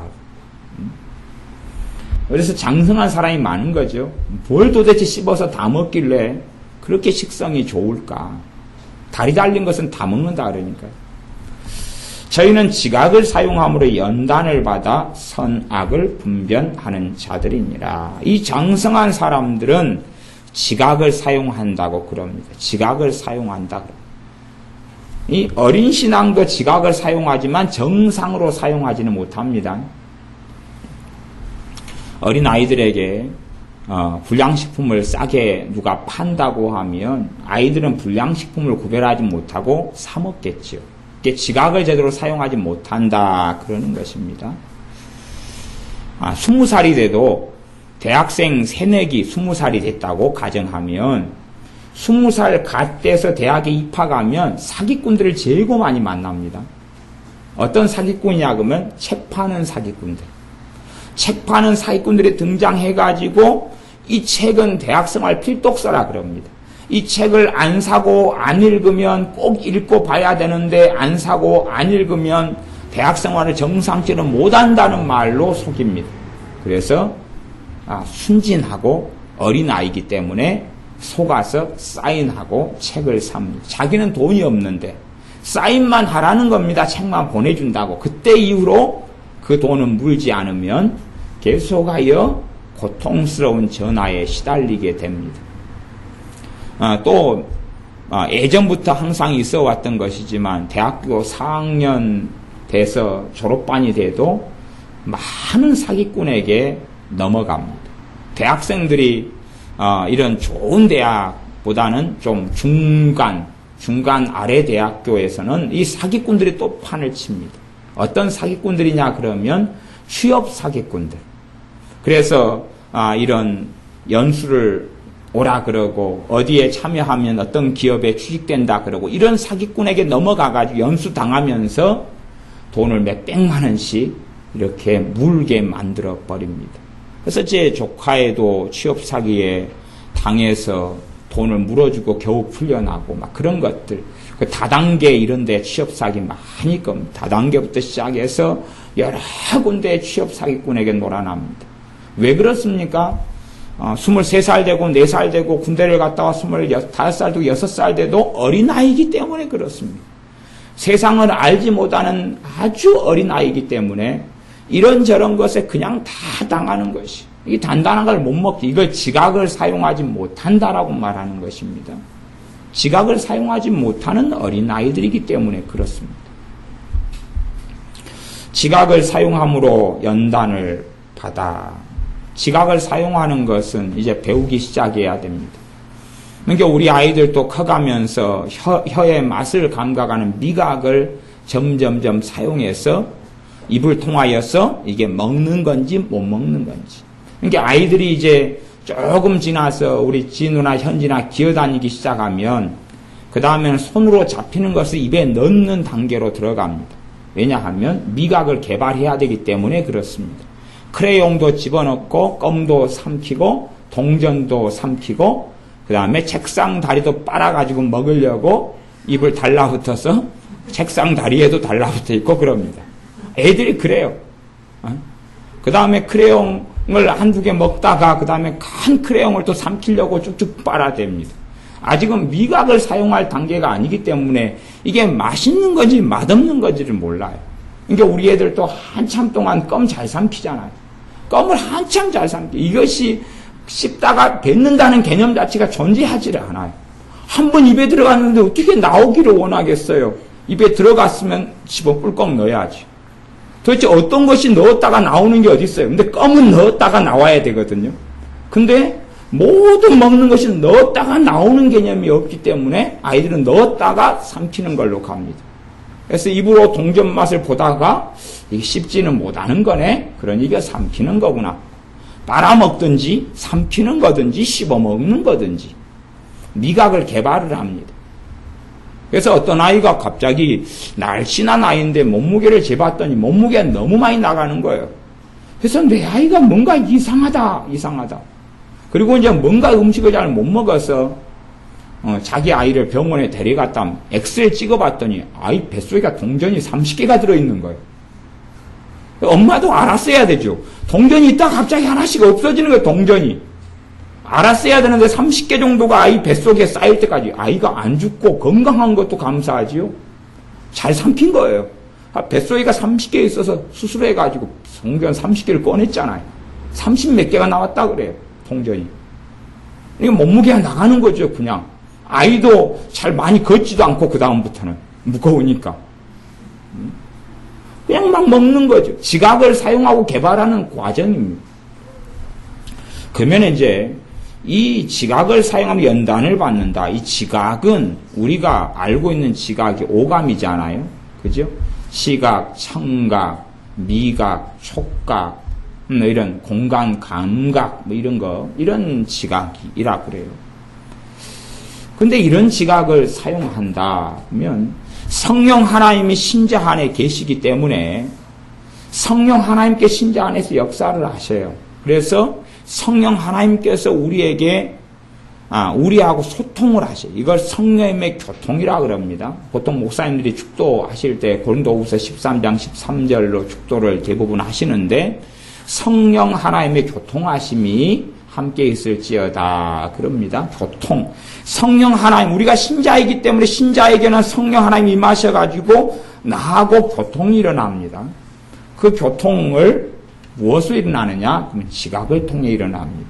그래서 장성한 사람이 많은 거죠. 뭘 도대체 씹어서 다 먹길래 그렇게 식성이 좋을까? 다리 달린 것은 다 먹는다 그러니까요. 저희는 지각을 사용함으로 연단을 받아 선악을 분별하는 자들이니라. 이 장성한 사람들은 지각을 사용한다고 그럽니다. 지각을 사용한다. 이 어린 신앙도 지각을 사용하지만 정상으로 사용하지는 못합니다. 어린 아이들에게 불량식품을 싸게 누가 판다고 하면 아이들은 불량식품을 구별하지 못하고 사 먹겠지요. 지각을 제대로 사용하지 못한다 그러는 것입니다. 20살이 돼도 대학생 새내기 20살이 됐다고 가정하면 20살 갓 돼서 대학에 입학하면 사기꾼들을 제일 많이 만납니다. 어떤 사기꾼이냐 그러면 책 파는 사기꾼들. 책 파는 사기꾼들이 등장해가지고 이 책은 대학생활 필독서라 그럽니다. 이 책을 안 사고 안 읽으면 꼭 읽고 봐야 되는데 안 사고 안 읽으면 대학생활을 정상적으로 못한다는 말로 속입니다. 그래서 순진하고 어린아이기 때문에 속아서 사인하고 책을 삽니다. 자기는 돈이 없는데 사인만 하라는 겁니다. 책만 보내준다고. 그때 이후로 그 돈은 물지 않으면 계속하여 고통스러운 전화에 시달리게 됩니다. 또 예전부터 항상 있어 왔던 것이지만 대학교 4학년 돼서 졸업반이 돼도 많은 사기꾼에게 넘어갑니다. 대학생들이 이런 좋은 대학보다는 좀 중간 아래 대학교에서는 이 사기꾼들이 또 판을 칩니다. 어떤 사기꾼들이냐 그러면 취업 사기꾼들. 그래서 이런 연수를 오라 그러고 어디에 참여하면 어떤 기업에 취직된다 그러고 이런 사기꾼에게 넘어가가지고 연수 당하면서 돈을 몇백만 원씩 이렇게 물게 만들어 버립니다. 그래서 제 조카애도 취업 사기에 당해서 돈을 물어주고 겨우 풀려나고 막 그런 것들. 그 다단계 이런 데 취업 사기 많이 겁니다. 다단계부터 시작해서 여러 군데 취업 사기꾼에게 놀아납니다. 왜 그렇습니까? 23살 되고 4살 되고 군대를 갔다 와 25살 되고 6살 돼도 어린아이이기 때문에 그렇습니다. 세상을 알지 못하는 아주 어린아이이기 때문에 이런저런 것에 그냥 다 당하는 것이. 이 단단한 걸 못 먹지. 이걸 지각을 사용하지 못한다라고 말하는 것입니다. 지각을 사용하지 못하는 어린아이들이기 때문에 그렇습니다. 지각을 사용함으로 연단을 받아. 지각을 사용하는 것은 이제 배우기 시작해야 됩니다. 그러니까 우리 아이들도 커가면서 혀의 맛을 감각하는 미각을 점점점 사용해서 입을 통하여서 이게 먹는 건지 못 먹는 건지. 그러니까 아이들이 이제 조금 지나서 우리 진우나 현지나 기어다니기 시작하면 그 다음에는 손으로 잡히는 것을 입에 넣는 단계로 들어갑니다. 왜냐하면 미각을 개발해야 되기 때문에 그렇습니다. 크레용도 집어넣고 껌도 삼키고 동전도 삼키고 그 다음에 책상 다리도 빨아가지고 먹으려고 입을 달라붙어서 책상 다리에도 달라붙어 있고 그럽니다. 애들이 그래요. 그 다음에 크레용을 한두 개 먹다가 그 다음에 큰 크레용을 또 삼키려고 쭉쭉 빨아댑니다. 아직은 미각을 사용할 단계가 아니기 때문에 이게 맛있는 건지 맛없는 건지를 몰라요. 그러니까 우리 애들도 한참 동안 껌 잘 삼키잖아요. 껌을 한참 잘 삼키. 이것이 씹다가 뱉는다는 개념 자체가 존재하지를 않아요. 한번 입에 들어갔는데 어떻게 나오기를 원하겠어요. 입에 들어갔으면 집어 꿀꺽 넣어야지. 도대체 어떤 것이 넣었다가 나오는 게 어디 있어요? 근데 껌은 넣었다가 나와야 되거든요. 근데 모든 먹는 것이 넣었다가 나오는 개념이 없기 때문에 아이들은 넣었다가 삼키는 걸로 갑니다. 그래서 입으로 동전 맛을 보다가 이게 씹지는 못하는 거네. 그러니 이게 삼키는 거구나. 빨아먹든지 삼키는 거든지 씹어먹는 거든지 미각을 개발을 합니다. 그래서 어떤 아이가 갑자기 날씬한 아이인데 몸무게를 재봤더니 몸무게가 너무 많이 나가는 거예요. 그래서 내 아이가 뭔가 이상하다. 그리고 이제 뭔가 음식을 잘 못 먹어서 자기 아이를 병원에 데려갔다 엑스레이 찍어봤더니 아이 뱃속에 동전이 30개가 들어있는 거예요. 엄마도 알았어야 되죠. 동전이 있다가 갑자기 하나씩 없어지는 거예요. 동전이. 알았어야 되는데 30개 정도가 아이 뱃속에 쌓일 때까지 아이가 안 죽고 건강한 것도 감사하지요. 잘 삼킨 거예요. 뱃속에가 30개 있어서 수술해가지고 동전 30개를 꺼냈잖아요. 30몇 개가 나왔다 그래요. 동전이. 이게 몸무게가 나가는 거죠. 그냥. 아이도 잘 많이 걷지도 않고 그 다음부터는 무거우니까. 그냥 막 먹는 거죠. 지각을 사용하고 개발하는 과정입니다. 그러면 이제 이 지각을 사용하면 연단을 받는다. 이 지각은 우리가 알고 있는 지각이 오감이잖아요. 그죠? 시각, 청각, 미각, 촉각, 이런 공간, 감각, 이런 거, 이런 지각이라 그래요. 근데 이런 지각을 사용한다면 성령 하나님이 신자 안에 계시기 때문에 성령 하나님께 신자 안에서 역사를 하셔요. 그래서 성령 하나님께서 우리에게 우리하고 소통을 하셔요. 이걸 성령의 교통이라 그럽니다. 보통 목사님들이 축도하실 때 고린도후서 13장 13절로 축도를 대부분 하시는데 성령 하나님의 교통하심이 함께 있을지어다 그럽니다. 교통. 성령 하나님, 우리가 신자이기 때문에 신자에게는 성령 하나님이 임하셔가지고 나하고 교통이 일어납니다. 그 교통을 무엇으로 일어나느냐? 그러면 지각을 통해 일어납니다.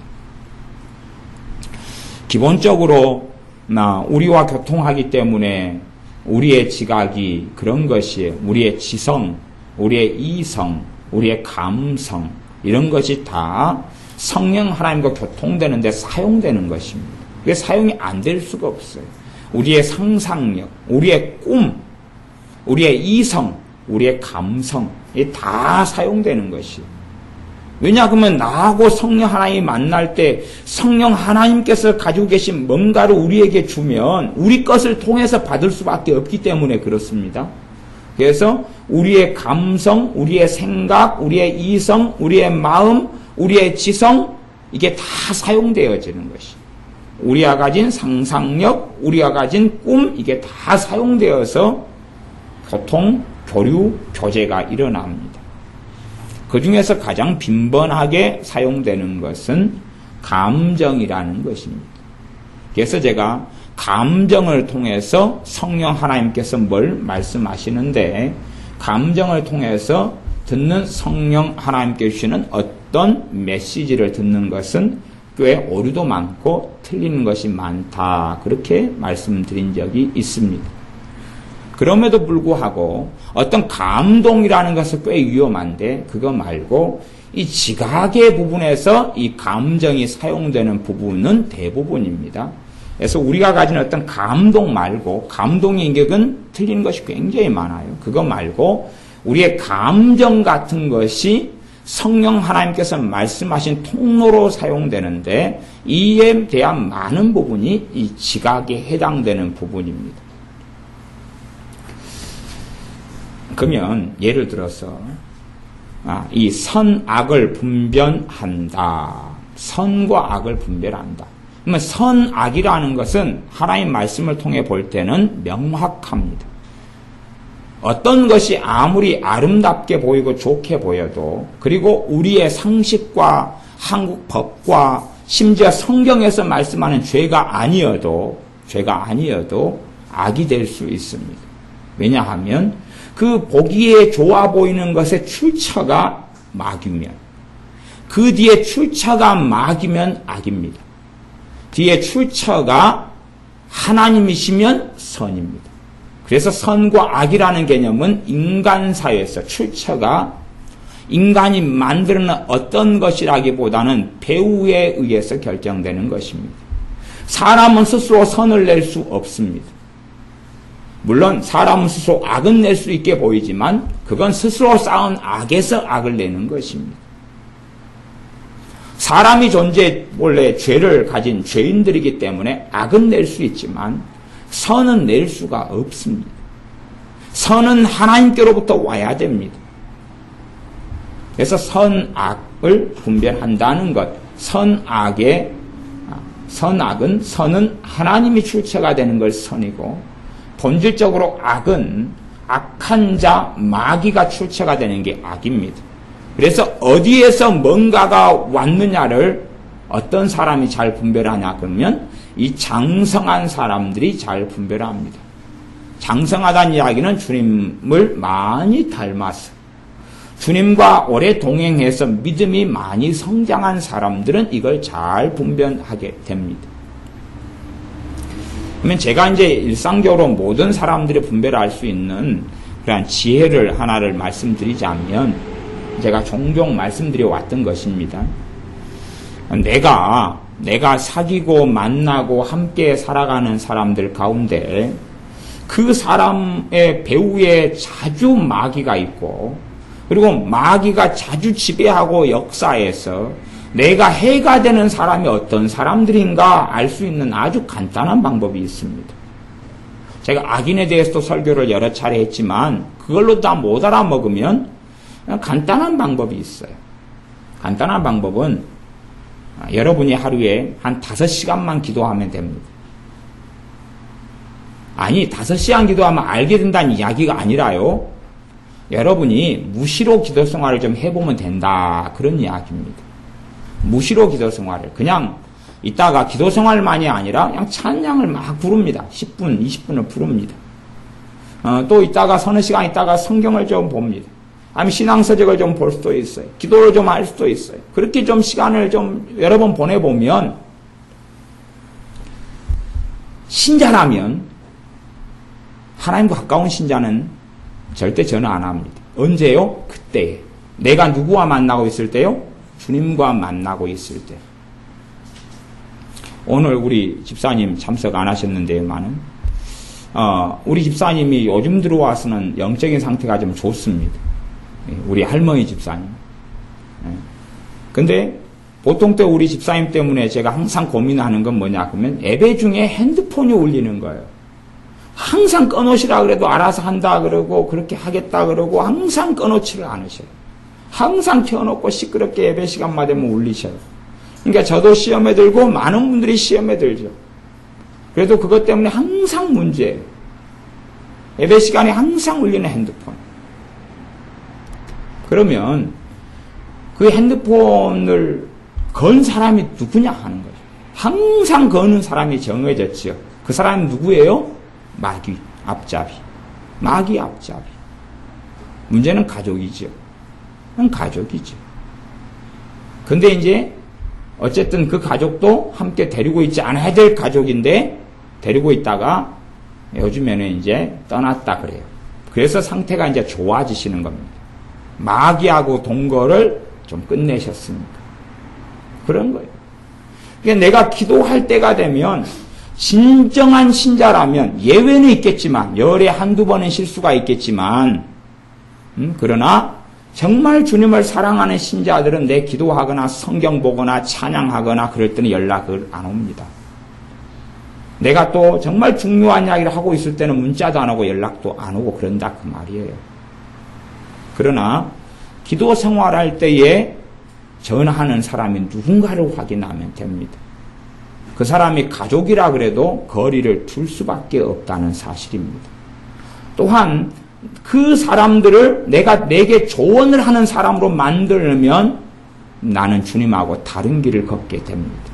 기본적으로 우리와 교통하기 때문에 우리의 지각이 그런 것이에요. 우리의 지성, 우리의 이성, 우리의 감성 이런 것이 다 성령 하나님과 교통되는데 사용되는 것입니다. 그게 사용이 안 될 수가 없어요. 우리의 상상력, 우리의 꿈, 우리의 이성, 우리의 감성 이게 다 사용되는 것이에요. 왜냐 그러면 나하고 성령 하나님이 만날 때 성령 하나님께서 가지고 계신 뭔가를 우리에게 주면 우리 것을 통해서 받을 수밖에 없기 때문에 그렇습니다. 그래서 우리의 감성, 우리의 생각, 우리의 이성, 우리의 마음, 우리의 지성 이게 다 사용되어지는 것이 우리가 가진 상상력, 우리가 가진 꿈 이게 다 사용되어서 보통 교류, 교제가 일어납니다. 그 중에서 가장 빈번하게 사용되는 것은 감정이라는 것입니다. 그래서 제가 감정을 통해서 성령 하나님께서 뭘 말씀하시는데 감정을 통해서 듣는 성령 하나님께 주시는 어떤 메시지를 듣는 것은 꽤 오류도 많고 틀리는 것이 많다. 그렇게 말씀드린 적이 있습니다. 그럼에도 불구하고 어떤 감동이라는 것은 꽤 위험한데 그거 말고 이 지각의 부분에서 이 감정이 사용되는 부분은 대부분입니다. 그래서 우리가 가진 어떤 감동 말고 감동의 인격은 틀린 것이 굉장히 많아요. 그거 말고 우리의 감정 같은 것이 성령 하나님께서 말씀하신 통로로 사용되는데 이에 대한 많은 부분이 이 지각에 해당되는 부분입니다. 그러면 예를 들어서 이 선악을 분별한다. 선과 악을 분별한다. 그러면 선악이라는 것은 하나님 말씀을 통해 볼 때는 명확합니다. 어떤 것이 아무리 아름답게 보이고 좋게 보여도 그리고 우리의 상식과 한국 법과 심지어 성경에서 말씀하는 죄가 아니어도 악이 될 수 있습니다. 왜냐하면 그 보기에 좋아 보이는 것의 출처가 마귀면 그 뒤에 출처가 마귀면 악입니다. 뒤에 출처가 하나님이시면 선입니다. 그래서 선과 악이라는 개념은 인간 사회에서 출처가 인간이 만드는 어떤 것이라기보다는 배우에 의해서 결정되는 것입니다. 사람은 스스로 선을 낼 수 없습니다. 물론 사람은 스스로 악은 낼 수 있게 보이지만 그건 스스로 쌓은 악에서 악을 내는 것입니다. 사람이 원래 죄를 가진 죄인들이기 때문에 악은 낼 수 있지만 선은 낼 수가 없습니다. 선은 하나님께로부터 와야 됩니다. 그래서 선악을 분별한다는 것, 선은 하나님이 출처가 되는 걸 선이고 본질적으로 악은 악한 자, 마귀가 출처가 되는 게 악입니다. 그래서 어디에서 뭔가가 왔느냐를 어떤 사람이 잘 분별하냐 그러면 이 장성한 사람들이 잘 분별합니다. 장성하다는 이야기는 주님을 많이 닮아서 주님과 오래 동행해서 믿음이 많이 성장한 사람들은 이걸 잘 분별하게 됩니다. 그러면 제가 이제 일상적으로 모든 사람들이 분별할 수 있는 그런 지혜를 하나를 말씀드리자면 제가 종종 말씀드려 왔던 것입니다. 내가 사귀고 만나고 함께 살아가는 사람들 가운데 그 사람의 배후에 자주 마귀가 있고 그리고 마귀가 자주 지배하고 역사해서 내가 해가 되는 사람이 어떤 사람들인가 알 수 있는 아주 간단한 방법이 있습니다. 제가 악인에 대해서도 설교를 여러 차례 했지만 그걸로 다 못 알아먹으면 간단한 방법이 있어요. 간단한 방법은 여러분이 하루에 한 5시간만 기도하면 됩니다. 아니 5시간 기도하면 알게 된다는 이야기가 아니라요. 여러분이 무시로 기도 생활을 좀 해보면 된다. 그런 이야기입니다. 무시로 기도 생활을 그냥 이따가 기도 생활만이 아니라 그냥 찬양을 막 부릅니다. 10분, 20분을 부릅니다. 또 이따가 서너 시간 있다가 성경을 좀 봅니다. 아니면 신앙서적을 좀 볼 수도 있어요. 기도를 좀 할 수도 있어요. 그렇게 좀 시간을 좀 여러 번 보내보면 신자라면 하나님과 가까운 신자는 절대 전화 안 합니다. 언제요? 그때에. 내가 누구와 만나고 있을 때요? 주님과 만나고 있을 때. 오늘 우리 집사님 참석 안 하셨는데요만은 우리 집사님이 요즘 들어와서는 영적인 상태가 좀 좋습니다. 우리 할머니 집사님. 근데 보통 때 우리 집사님 때문에 제가 항상 고민하는 건 뭐냐 그러면 예배 중에 핸드폰이 울리는 거예요. 항상 꺼놓으시라 그래도 알아서 한다 그러고 그렇게 하겠다 그러고 항상 꺼놓지를 않으셔요. 항상 켜놓고 시끄럽게 예배 시간만 되면 울리셔요. 그러니까 저도 시험에 들고 많은 분들이 시험에 들죠. 그래도 그것 때문에 항상 문제예요. 예배 시간에 항상 울리는 핸드폰. 그러면 그 핸드폰을 건 사람이 누구냐 하는 거죠. 항상 거는 사람이 정해졌죠. 그 사람이 누구예요? 마귀, 앞잡이. 마귀, 앞잡이. 문제는 가족이죠. 가족이죠. 근데 이제 어쨌든 그 가족도 함께 데리고 있지 않아야 될 가족인데 데리고 있다가 요즘에는 이제 떠났다 그래요. 그래서 상태가 이제 좋아지시는 겁니다. 마귀하고 동거를 좀 끝내셨으니까. 그런 거예요. 그러니까 내가 기도할 때가 되면 진정한 신자라면 예외는 있겠지만 열에 한두 번은 실수가 있겠지만 그러나 정말 주님을 사랑하는 신자들은 내 기도하거나 성경 보거나 찬양하거나 그럴 때는 연락을 안 옵니다. 내가 또 정말 중요한 이야기를 하고 있을 때는 문자도 안 오고 연락도 안 오고 그런다 그 말이에요. 그러나 기도 생활할 때에 전하는 사람이 누군가를 확인하면 됩니다. 그 사람이 가족이라 그래도 거리를 둘 수밖에 없다는 사실입니다. 또한 그 사람들을 내게 조언을 하는 사람으로 만들면 나는 주님하고 다른 길을 걷게 됩니다.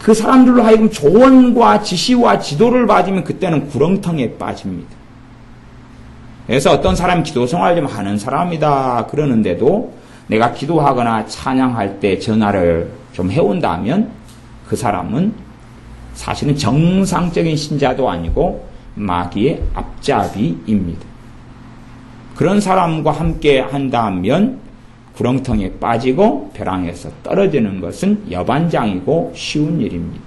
그 사람들로 하여금 조언과 지시와 지도를 받으면 그때는 구렁텅이에 빠집니다. 그래서 어떤 사람이 기도 생활 좀 하는 사람이다 그러는데도 내가 기도하거나 찬양할 때 전화를 좀 해온다면 그 사람은 사실은 정상적인 신자도 아니고 마귀의 앞잡이입니다. 그런 사람과 함께 한다면 구렁텅이에 빠지고 벼랑에서 떨어지는 것은 여반장이고 쉬운 일입니다.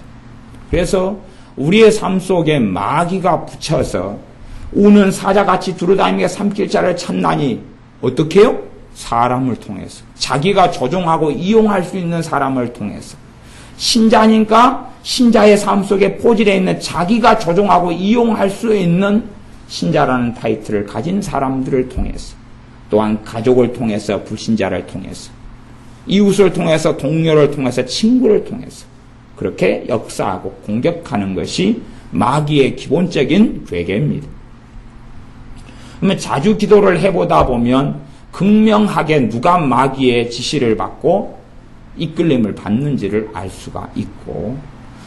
그래서 우리의 삶 속에 마귀가 붙여서 우는 사자같이 두루다니며 삼킬자를 찾나니 어떻게 해요? 사람을 통해서. 자기가 조종하고 이용할 수 있는 사람을 통해서. 신자니까 신자의 삶 속에 포진해 있는 자기가 조종하고 이용할 수 있는 신자라는 타이틀을 가진 사람들을 통해서, 또한 가족을 통해서, 불신자를 통해서, 이웃을 통해서, 동료를 통해서, 친구를 통해서 그렇게 역사하고 공격하는 것이 마귀의 기본적인 괴계입니다. 그러면 자주 기도를 해보다 보면 극명하게 누가 마귀의 지시를 받고 이끌림을 받는지를 알 수가 있고,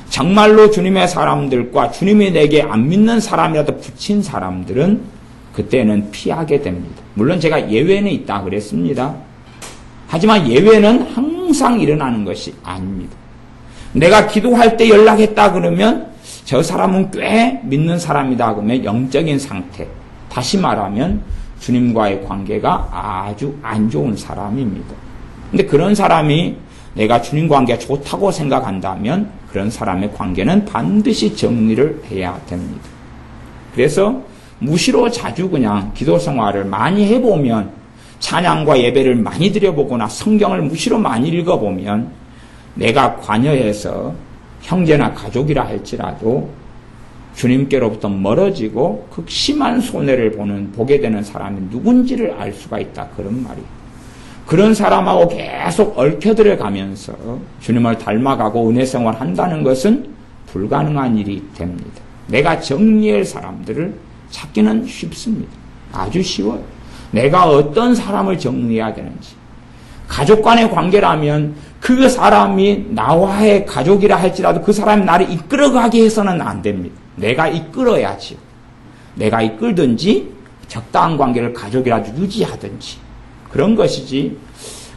정말로 주님의 사람들과 주님이 내게 안 믿는 사람이라도 붙인 사람들은 그때는 피하게 됩니다. 물론 제가 예외는 있다 그랬습니다. 하지만 예외는 항상 일어나는 것이 아닙니다. 내가 기도할 때 연락했다 그러면 저 사람은 꽤 믿는 사람이다 그러면 영적인 상태, 다시 말하면 주님과의 관계가 아주 안 좋은 사람입니다. 근데 그런 사람이 내가 주님 관계가 좋다고 생각한다면 그런 사람의 관계는 반드시 정리를 해야 됩니다. 그래서 무시로 자주 그냥 기도 생활을 많이 해보면, 찬양과 예배를 많이 드려보거나 성경을 무시로 많이 읽어보면 내가 관여해서 형제나 가족이라 할지라도 주님께로부터 멀어지고 극심한 손해를 보게 되는 사람이 누군지를 알 수가 있다. 그런 말이에요. 그런 사람하고 계속 얽혀들어 가면서 주님을 닮아가고 은혜 생활 한다는 것은 불가능한 일이 됩니다. 내가 정리할 사람들을 찾기는 쉽습니다. 아주 쉬워요. 내가 어떤 사람을 정리해야 되는지. 가족 간의 관계라면 그 사람이 나와의 가족이라 할지라도 그 사람이 나를 이끌어가게 해서는 안 됩니다. 내가 이끌어야지요. 내가 이끌든지 적당한 관계를 가족이라도 유지하든지 그런 것이지,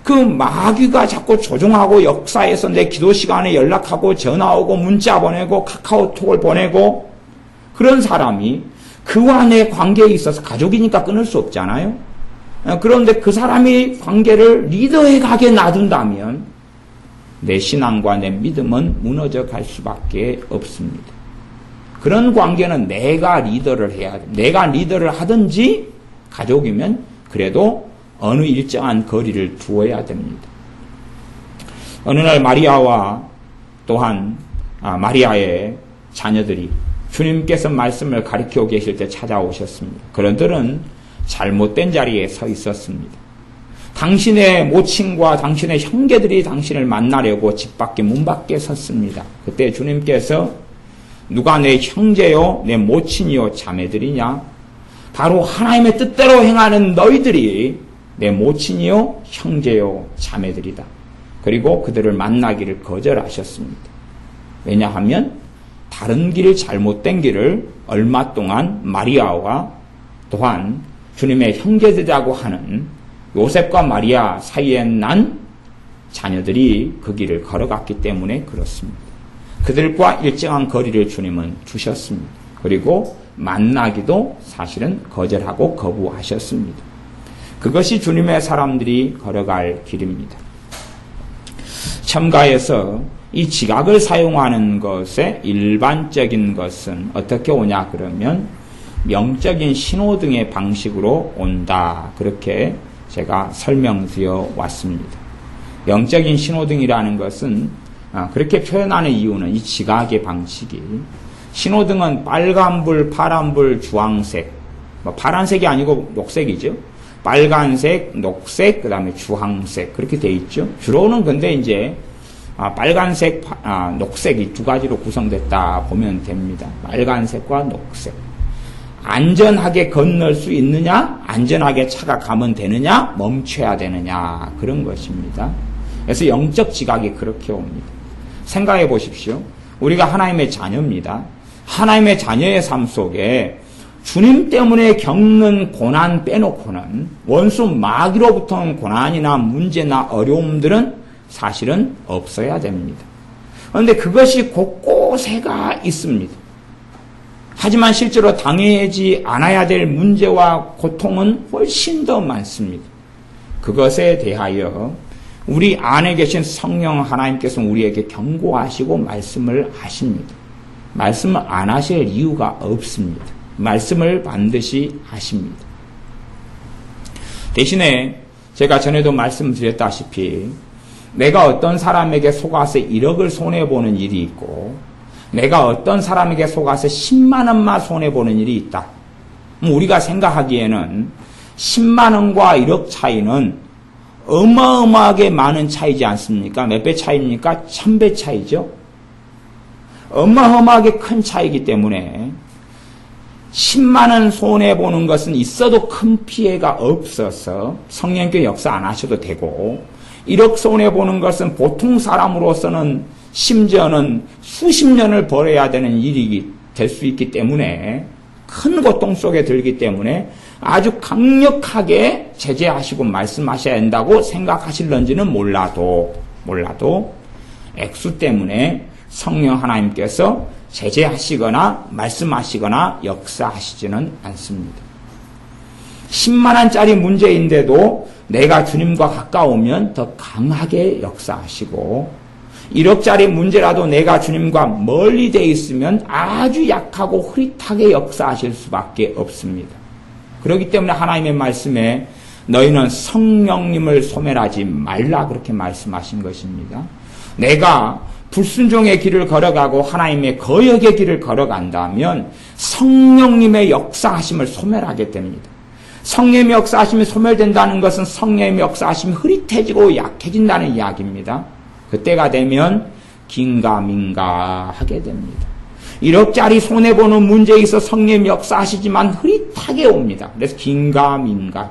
그 마귀가 자꾸 조종하고 역사에서 내 기도 시간에 연락하고 전화 오고 문자 보내고 카카오톡을 보내고 그런 사람이 그와 내 관계에 있어서 가족이니까 끊을 수 없잖아요. 그런데 그 사람이 관계를 리더해 가게 놔둔다면 내 신앙과 내 믿음은 무너져 갈 수밖에 없습니다. 그런 관계는 내가 리더를 해야 돼. 내가 리더를 하든지 가족이면 그래도 어느 일정한 거리를 두어야 됩니다. 어느 날 마리아와 또한 마리아의 자녀들이 주님께서 말씀을 가르치고 계실 때 찾아오셨습니다. 그런들은 잘못된 자리에 서 있었습니다. 당신의 모친과 당신의 형제들이 당신을 만나려고 집 밖에 문 밖에 섰습니다. 그때 주님께서 누가 내 형제요 내 모친이요 자매들이냐? 바로 하나님의 뜻대로 행하는 너희들이 내 모친이요 형제요 자매들이다. 그리고 그들을 만나기를 거절하셨습니다. 왜냐하면 다른 길, 잘못된 길을 얼마 동안 마리아와 또한 주님의 형제들이라고 하는 요셉과 마리아 사이에 난 자녀들이 그 길을 걸어갔기 때문에 그렇습니다. 그들과 일정한 거리를 주님은 주셨습니다. 그리고 만나기도 사실은 거절하고 거부하셨습니다. 그것이 주님의 사람들이 걸어갈 길입니다. 첨가해서 이 지각을 사용하는 것의 일반적인 것은 어떻게 오냐 그러면 영적인 신호등의 방식으로 온다. 그렇게 제가 설명드려 왔습니다. 영적인 신호등이라는 것은 그렇게 표현하는 이유는 이 지각의 방식이 신호등은 빨간불, 파란불, 주황색, 파란색이 아니고 녹색이죠. 빨간색, 녹색, 그 다음에 주황색 그렇게 돼 있죠. 주로는 근데 이제 빨간색, 녹색이 두 가지로 구성됐다 보면 됩니다. 빨간색과 녹색. 안전하게 건널 수 있느냐, 안전하게 차가 가면 되느냐, 멈춰야 되느냐 그런 것입니다. 그래서 영적 지각이 그렇게 옵니다. 생각해 보십시오. 우리가 하나님의 자녀입니다. 하나님의 자녀의 삶 속에 주님 때문에 겪는 고난 빼놓고는 원수 마귀로부터 온 고난이나 문제나 어려움들은 사실은 없어야 됩니다. 그런데 그것이 곳곳에가 있습니다. 하지만 실제로 당하지 않아야 될 문제와 고통은 훨씬 더 많습니다. 그것에 대하여 우리 안에 계신 성령 하나님께서 우리에게 경고하시고 말씀을 하십니다. 말씀을 안 하실 이유가 없습니다. 말씀을 반드시 하십니다. 대신에 제가 전에도 말씀드렸다시피 내가 어떤 사람에게 속아서 1억을 손해보는 일이 있고 내가 어떤 사람에게 속아서 10만 원만 손해보는 일이 있다. 우리가 생각하기에는 10만 원과 1억 차이는 어마어마하게 많은 차이지 않습니까? 몇 배 차이입니까? 1000배 차이죠. 어마어마하게 큰 차이기 때문에 10만 원 손해보는 것은 있어도 큰 피해가 없어서 성령께 역사 안 하셔도 되고 1억 손해보는 것은 보통 사람으로서는 심지어는 수십 년을 벌어야 되는 일이 될 수 있기 때문에 큰 고통 속에 들기 때문에 아주 강력하게 제재하시고 말씀하셔야 한다고 생각하실런지는 몰라도 액수 때문에 성령 하나님께서 제재하시거나 말씀하시거나 역사하시지는 않습니다. 10만 원짜리 문제인데도 내가 주님과 가까우면 더 강하게 역사하시고 1억짜리 문제라도 내가 주님과 멀리 돼 있으면 아주 약하고 흐릿하게 역사하실 수밖에 없습니다. 그렇기 때문에 하나님의 말씀에 너희는 성령님을 소멸하지 말라 그렇게 말씀하신 것입니다. 내가 불순종의 길을 걸어가고 하나님의 거역의 길을 걸어간다면 성령님의 역사하심을 소멸하게 됩니다. 성령님의 역사하심이 소멸된다는 것은 성령님의 역사하심이 흐릿해지고 약해진다는 이야기입니다. 그때가 되면 긴가민가 하게 됩니다. 1억짜리 손해보는 문제에 있어 성령님이 역사하시지만 흐릿하게 옵니다. 그래서 긴가민가.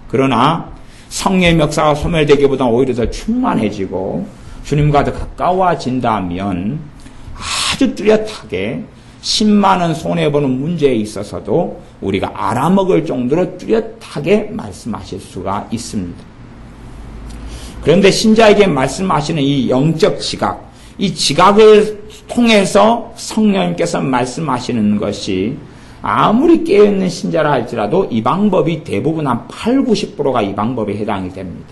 그러나 성령의 역사가 소멸되기보다 오히려 더 충만해지고 주님과 더 가까워진다면 아주 뚜렷하게 10만 원 손해보는 문제에 있어서도 우리가 알아먹을 정도로 뚜렷하게 말씀하실 수가 있습니다. 그런데 신자에게 말씀하시는 이 영적 지각, 이 지각을 통해서 성령님께서 말씀하시는 것이 아무리 깨어있는 신자라 할지라도 이 방법이 대부분 한 80~90%가 이 방법에 해당이 됩니다.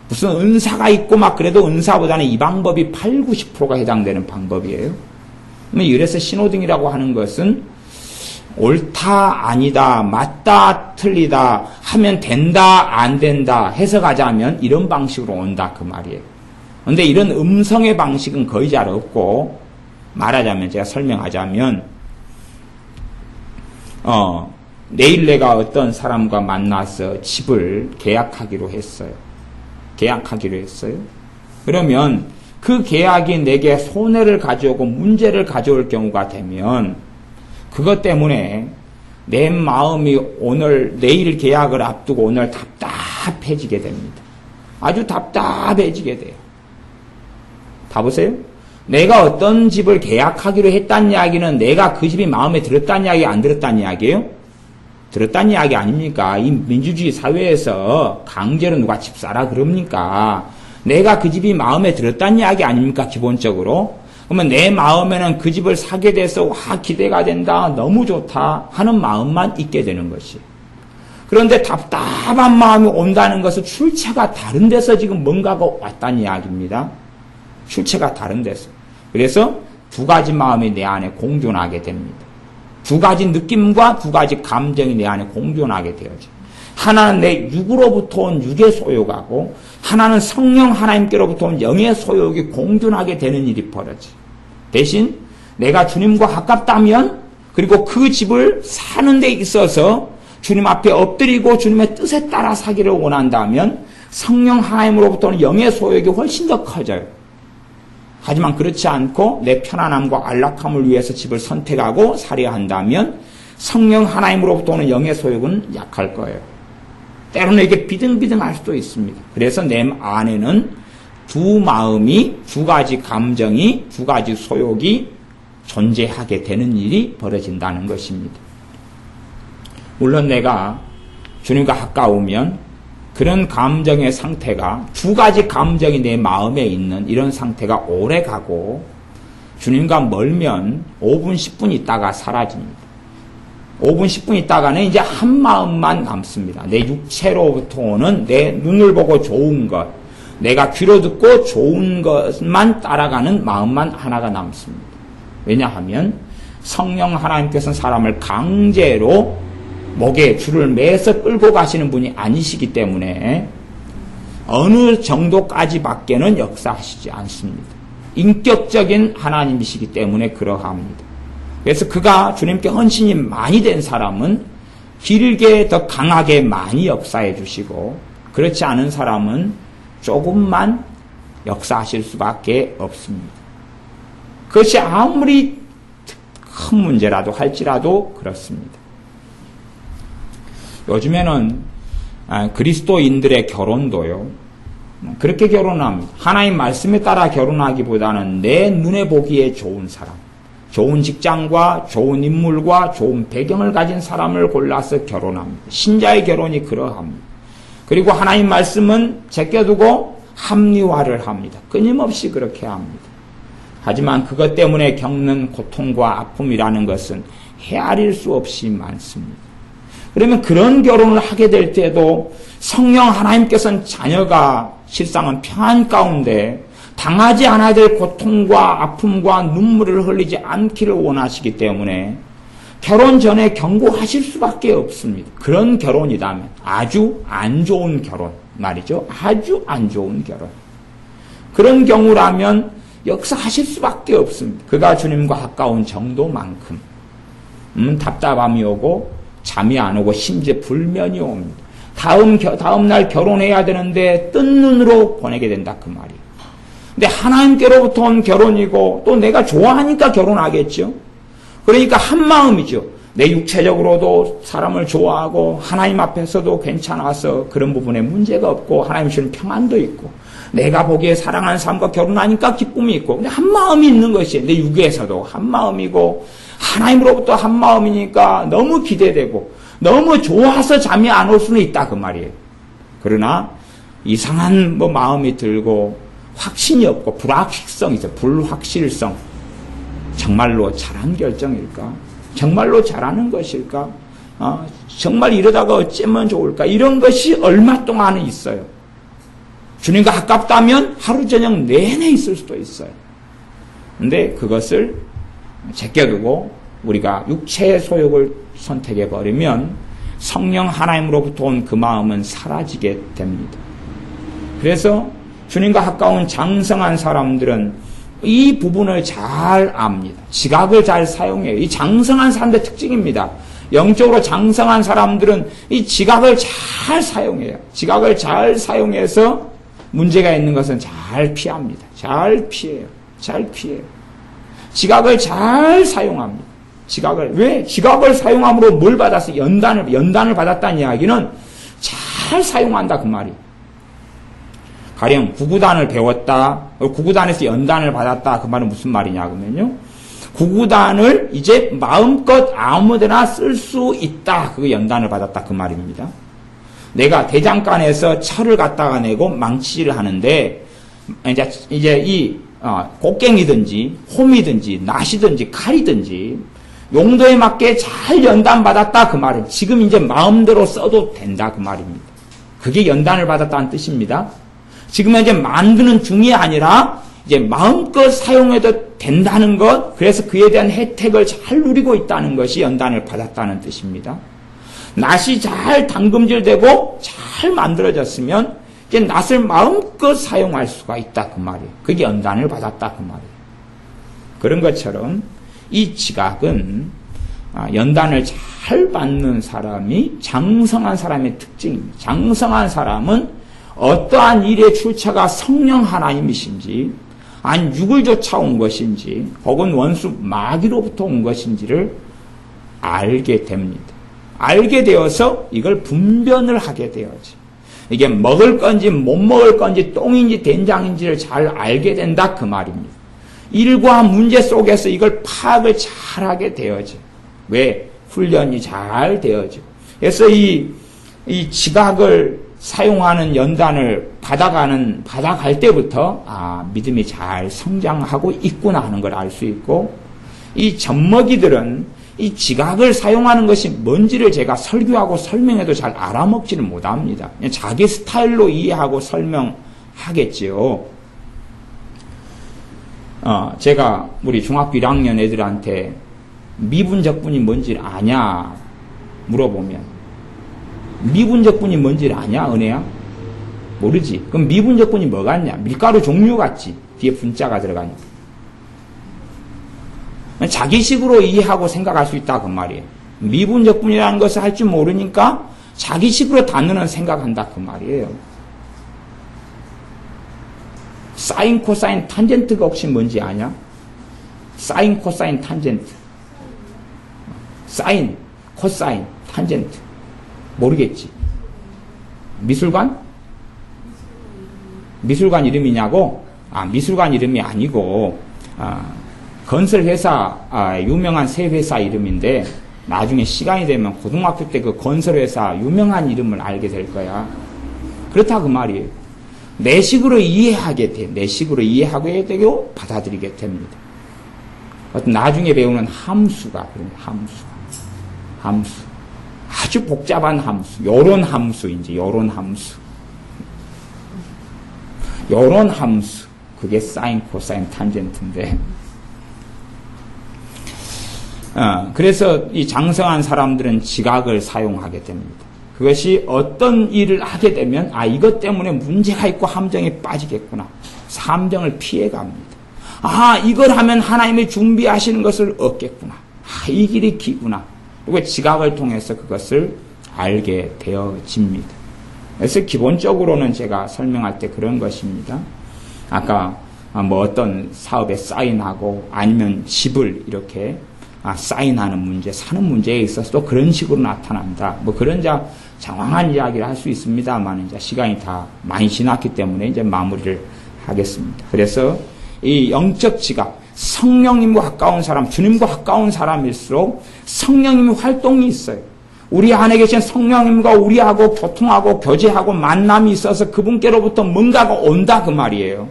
무슨 은사가 있고 막 그래도 은사보다는 이 방법이 80~90%가 해당되는 방법이에요. 이래서 신호등이라고 하는 것은 옳다, 아니다, 맞다, 틀리다, 하면 된다, 안 된다, 해석하자면 이런 방식으로 온다 그 말이에요. 근데 이런 음성의 방식은 거의 잘 없고, 말하자면, 제가 설명하자면, 내일 내가 어떤 사람과 만나서 집을 계약하기로 했어요. 그러면 그 계약이 내게 손해를 가져오고 문제를 가져올 경우가 되면 그것 때문에 내 마음이 내일 계약을 앞두고 오늘 답답해지게 됩니다. 아주 답답해지게 돼요. 다 보세요. 내가 어떤 집을 계약하기로 했다는 이야기는 내가 그 집이 마음에 들었다는 이야기, 안 들었다는 이야기예요? 들었다는 이야기 아닙니까? 이 민주주의 사회에서 강제로 누가 집 사라 그럽니까? 내가 그 집이 마음에 들었다는 이야기 아닙니까? 기본적으로. 그러면 내 마음에는 그 집을 사게 돼서 기대가 된다, 너무 좋다 하는 마음만 있게 되는 것이. 그런데 답답한 마음이 온다는 것은 출처가 다른 데서 지금 뭔가가 왔다는 이야기입니다. 출처가 다른 데서. 그래서 두 가지 마음이 내 안에 공존하게 됩니다. 두 가지 느낌과 두 가지 감정이 내 안에 공존하게 되어져. 하나는 내 육으로부터 온 육의 소욕하고 하나는 성령 하나님께로부터 온 영의 소욕이 공존하게 되는 일이 벌어져. 대신 내가 주님과 가깝다면, 그리고 그 집을 사는 데 있어서 주님 앞에 엎드리고 주님의 뜻에 따라 사기를 원한다면 성령 하나님으로부터 온 영의 소욕이 훨씬 더 커져요. 하지만 그렇지 않고 내 편안함과 안락함을 위해서 집을 선택하고 살아야 한다면 성령 하나님으로부터 오는 영의 소욕은 약할 거예요. 때로는 이게 비등비등할 수도 있습니다. 그래서 내 안에는 두 마음이, 두 가지 감정이, 두 가지 소욕이 존재하게 되는 일이 벌어진다는 것입니다. 물론 내가 주님과 가까우면 그런 감정의 상태가, 두 가지 감정이 내 마음에 있는 이런 상태가 오래 가고, 주님과 멀면 5분, 10분 있다가 사라집니다. 5분, 10분 있다가는 이제 한 마음만 남습니다. 내 육체로부터 오는 내 눈을 보고 좋은 것, 내가 귀로 듣고 좋은 것만 따라가는 마음만 하나가 남습니다. 왜냐하면 성령 하나님께서는 사람을 강제로 목에 줄을 매서 끌고 가시는 분이 아니시기 때문에 어느 정도까지 밖에는 역사하시지 않습니다. 인격적인 하나님이시기 때문에 그러합니다. 그래서 그가 주님께 헌신이 많이 된 사람은 길게 더 강하게 많이 역사해 주시고, 그렇지 않은 사람은 조금만 역사하실 수밖에 없습니다. 그것이 아무리 큰 문제라도 할지라도 그렇습니다. 요즘에는 그리스도인들의 결혼도요, 그렇게 결혼합니다. 하나님 말씀에 따라 결혼하기보다는 내 눈에 보기에 좋은 사람, 좋은 직장과 좋은 인물과 좋은 배경을 가진 사람을 골라서 결혼합니다. 신자의 결혼이 그러합니다. 그리고 하나님 말씀은 제껴두고 합리화를 합니다. 끊임없이 그렇게 합니다. 하지만 그것 때문에 겪는 고통과 아픔이라는 것은 헤아릴 수 없이 많습니다. 그러면 그런 결혼을 하게 될 때도 성령 하나님께서는 자녀가 실상은 평안 가운데 당하지 않아야 될 고통과 아픔과 눈물을 흘리지 않기를 원하시기 때문에 결혼 전에 경고하실 수밖에 없습니다. 그런 결혼이라면 아주 안 좋은 결혼 말이죠. 아주 안 좋은 결혼. 그런 경우라면 역사하실 수밖에 없습니다. 그가 주님과 가까운 정도만큼 답답함이 오고 잠이 안 오고 심지어 불면이 옵니다. 다음 날 결혼해야 되는데 뜬 눈으로 보내게 된다 그 말이에요. 근데 하나님께로부터 온 결혼이고 또 내가 좋아하니까 결혼하겠죠. 그러니까 한 마음이죠. 내 육체적으로도 사람을 좋아하고 하나님 앞에서도 괜찮아서 그런 부분에 문제가 없고 하나님 주시는 평안도 있고 내가 보기에 사랑하는 사람과 결혼하니까 기쁨이 있고, 근데 한 마음이 있는 것이 내 육에서도 한 마음이고 하나님으로부터 한 마음이니까 너무 기대되고 너무 좋아서 잠이 안 올 수는 있다 그 말이에요. 그러나 이상한 마음이 들고 확신이 없고 불확실성이 있어요. 불확실성. 정말로 잘한 결정일까? 정말로 잘하는 것일까? 정말 이러다가 어쩌면 좋을까? 이런 것이 얼마 동안은 있어요. 주님과 가깝다면 하루 저녁 내내 있을 수도 있어요. 근데 그것을 제껴두고 우리가 육체의 소욕을 선택해버리면 성령 하나님으로부터 온 그 마음은 사라지게 됩니다. 그래서 주님과 가까운 장성한 사람들은 이 부분을 잘 압니다. 지각을 잘 사용해요. 이 장성한 사람들의 특징입니다. 영적으로 장성한 사람들은 이 지각을 잘 사용해요. 지각을 잘 사용해서 문제가 있는 것은 잘 피합니다. 잘 피해요. 잘 피해요. 지각을 잘 사용합니다. 왜? 지각을 사용함으로 뭘 받았어요? 연단을 받았다는 이야기는 잘 사용한다 그 말이에요. 가령 구구단을 배웠다. 구구단에서 연단을 받았다. 그 말은 무슨 말이냐 그러면요. 구구단을 이제 마음껏 아무데나 쓸 수 있다. 그 연단을 받았다. 그 말입니다. 내가 대장간에서 철을 갖다가 내고 망치질을 하는데 이제 이 곡괭이든지 홈이든지 낫이든지 칼이든지 용도에 맞게 잘 연단받았다. 그 말은 지금 이제 마음대로 써도 된다. 그 말입니다. 그게 연단을 받았다는 뜻입니다. 지금 이제 만드는 중이 아니라 이제 마음껏 사용해도 된다는 것, 그래서 그에 대한 혜택을 잘 누리고 있다는 것이 연단을 받았다는 뜻입니다. 낫이 잘 담금질되고 잘 만들어졌으면 이제 낫을 마음껏 사용할 수가 있다 그 말이에요. 그게 연단을 받았다 그 말이에요. 그런 것처럼 이 지각은 연단을 잘 받는 사람이 장성한 사람의 특징입니다. 장성한 사람은 어떠한 일의 출처가 성령 하나님이신지 아니 육을 쫓아온 것인지 혹은 원수 마귀로부터 온 것인지를 알게 됩니다. 알게 되어서 이걸 분별을 하게 되어지. 이게 먹을 건지 못 먹을 건지 똥인지 된장인지를 잘 알게 된다 그 말입니다. 일과 문제 속에서 이걸 파악을 잘하게 되어져. 왜? 훈련이 잘 되어져. 그래서 이 지각을 사용하는 연단을 받아갈 때부터 믿음이 잘 성장하고 있구나 하는 걸 알 수 있고, 이 젖먹이들은 이 지각을 사용하는 것이 뭔지를 제가 설교하고 설명해도 잘 알아먹지를 못합니다. 그냥 자기 스타일로 이해하고 설명하겠지요. 제가 우리 중학교 1학년 애들한테 미분적분이 뭔지를 아냐 물어보면 미분적분이 뭔지를 아냐 은혜야? 모르지. 그럼 미분적분이 뭐 같냐? 밀가루 종류 같지. 뒤에 분자가 들어가니까. 자기식으로 이해하고 생각할 수 있다 그 말이에요. 미분적분이라는 것을 할 줄 모르니까 자기식으로 단어는 생각한다 그 말이에요. 사인, 코사인, 탄젠트가 혹시 뭔지 아냐? 사인, 코사인, 탄젠트. 사인, 코사인, 탄젠트. 모르겠지. 미술관? 미술관 이름이냐고? 미술관 이름이 아니고 건설회사, 유명한 새 회사 이름인데 나중에 시간이 되면 고등학교 때 그 건설회사 유명한 이름을 알게 될 거야. 그렇다 그 말이에요. 내 식으로 이해하게 돼. 내 식으로 이해하게 되고 받아들이게 됩니다. 어떤 나중에 배우는 함수가 그런 함수. 아주 복잡한 함수. 요런 함수인지 요런 함수. 요런 함수. 그게 사인, 코사인, 탄젠트인데. 그래서 이 장성한 사람들은 지각을 사용하게 됩니다. 그것이 어떤 일을 하게 되면 이것 때문에 문제가 있고 함정에 빠지겠구나. 함정을 피해갑니다. 이걸 하면 하나님이 준비하시는 것을 얻겠구나. 이 길이 기구나. 그리고 지각을 통해서 그것을 알게 되어집니다. 그래서 기본적으로는 제가 설명할 때 그런 것입니다. 아까 어떤 사업에 사인하고 아니면 집을 이렇게 사인하는 문제, 사는 문제에 있어서도 그런 식으로 나타난다. 그런 장황한 이야기를 할 수 있습니다만 이제 시간이 다 많이 지났기 때문에 이제 마무리를 하겠습니다. 그래서 이 영적 지각, 성령님과 가까운 사람, 주님과 가까운 사람일수록 성령님의 활동이 있어요. 우리 안에 계신 성령님과 우리하고 교통하고 교제하고 만남이 있어서 그분께로부터 뭔가가 온다 그 말이에요.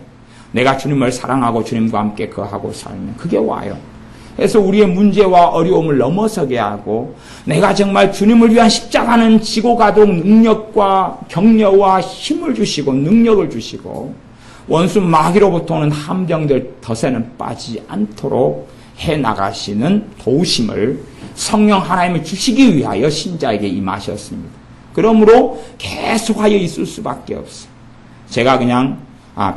내가 주님을 사랑하고 주님과 함께 거하고 살면 그게 와요. 그래서 우리의 문제와 어려움을 넘어서게 하고 내가 정말 주님을 위한 십자가는 지고 가도록 능력과 격려와 힘을 주시고 능력을 주시고 원수 마귀로부터 오는 함정들 덫에는 빠지지 않도록 해나가시는 도우심을 성령 하나님을 주시기 위하여 신자에게 임하셨습니다. 그러므로 계속하여 있을 수밖에 없어요. 제가 그냥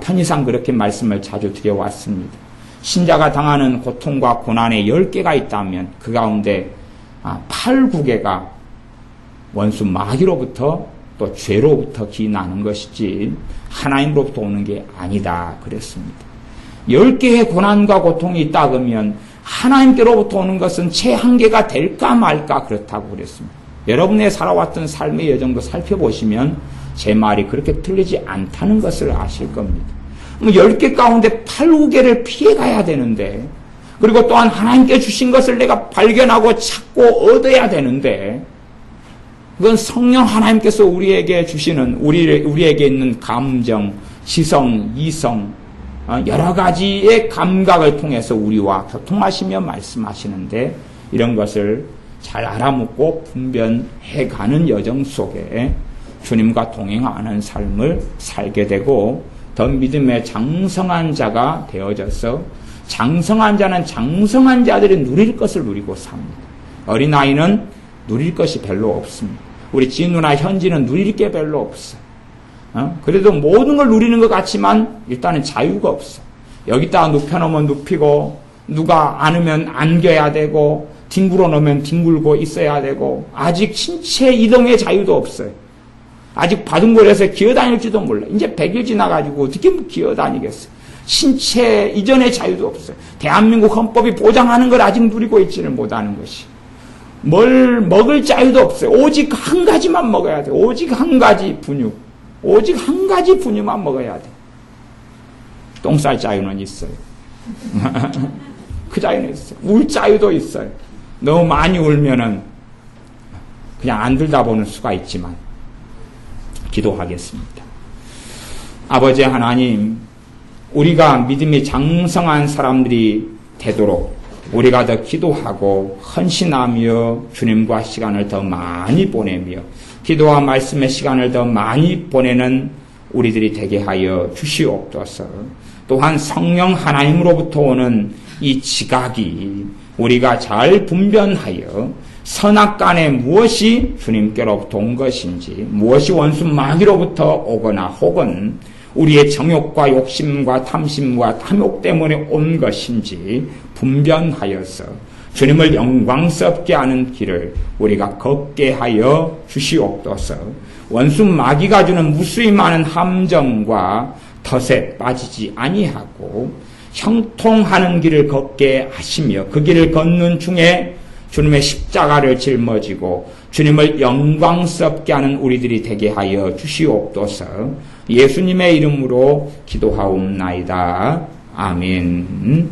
편의상 그렇게 말씀을 자주 드려왔습니다. 신자가 당하는 고통과 고난의 10개가 있다면 그 가운데 8, 9개가 원수 마귀로부터 또 죄로부터 기나는 것이지 하나님으로부터 오는 게 아니다 그랬습니다. 10개의 고난과 고통이 있다 그러면 하나님께로부터 오는 것은 채 한 개가 될까 말까 그렇다고 그랬습니다. 여러분의 살아왔던 삶의 여정도 살펴보시면 제 말이 그렇게 틀리지 않다는 것을 아실 겁니다. 10개 가운데 8, 9개를 피해가야 되는데, 그리고 또한 하나님께 주신 것을 내가 발견하고 찾고 얻어야 되는데, 그건 성령 하나님께서 우리에게 주시는, 우리에게 있는 감정, 지성, 이성, 여러 가지의 감각을 통해서 우리와 교통하시며 말씀하시는데, 이런 것을 잘 알아먹고 분별해가는 여정 속에 주님과 동행하는 삶을 살게 되고, 더 믿음의 장성한 자가 되어져서 장성한 자는 장성한 자들이 누릴 것을 누리고 삽니다. 어린아이는 누릴 것이 별로 없습니다. 우리 진우나 현지는 누릴 게 별로 없어요. 그래도 모든 걸 누리는 것 같지만 일단은 자유가 없어. 여기다가 눕혀놓으면 눕히고 누가 안으면 안겨야 되고 뒹굴어 놓으면 뒹굴고 있어야 되고 아직 신체 이동의 자유도 없어요. 아직 바둥거려서 기어다닐지도 몰라. 이제 100일 지나가지고 어떻게 기어다니겠어요. 신체 이전의 자유도 없어요. 대한민국 헌법이 보장하는 걸 아직 누리고 있지를 못하는 것이. 뭘 먹을 자유도 없어요. 오직 한 가지만 먹어야 돼. 오직 한 가지 분유. 오직 한 가지 분유만 먹어야 돼. 똥 쌀 자유는 있어요. 그 자유는 있어요. 울 자유도 있어요. 너무 많이 울면은 그냥 안 들다 보는 수가 있지만 기도하겠습니다. 아버지 하나님, 우리가 믿음이 장성한 사람들이 되도록 우리가 더 기도하고 헌신하며 주님과 시간을 더 많이 보내며 기도와 말씀의 시간을 더 많이 보내는 우리들이 되게 하여 주시옵소서. 또한 성령 하나님으로부터 오는 이 지각이 우리가 잘 분별하여 선악간에 무엇이 주님께로부터 온 것인지, 무엇이 원수 마귀로부터 오거나 혹은 우리의 정욕과 욕심과 탐심과 탐욕 때문에 온 것인지 분별하여서 주님을 영광스럽게 하는 길을 우리가 걷게 하여 주시옵소서. 원수 마귀가 주는 무수히 많은 함정과 덫에 빠지지 아니하고 형통하는 길을 걷게 하시며 그 길을 걷는 중에 주님의 십자가를 짊어지고 주님을 영광스럽게 하는 우리들이 되게 하여 주시옵소서. 예수님의 이름으로 기도하옵나이다. 아멘.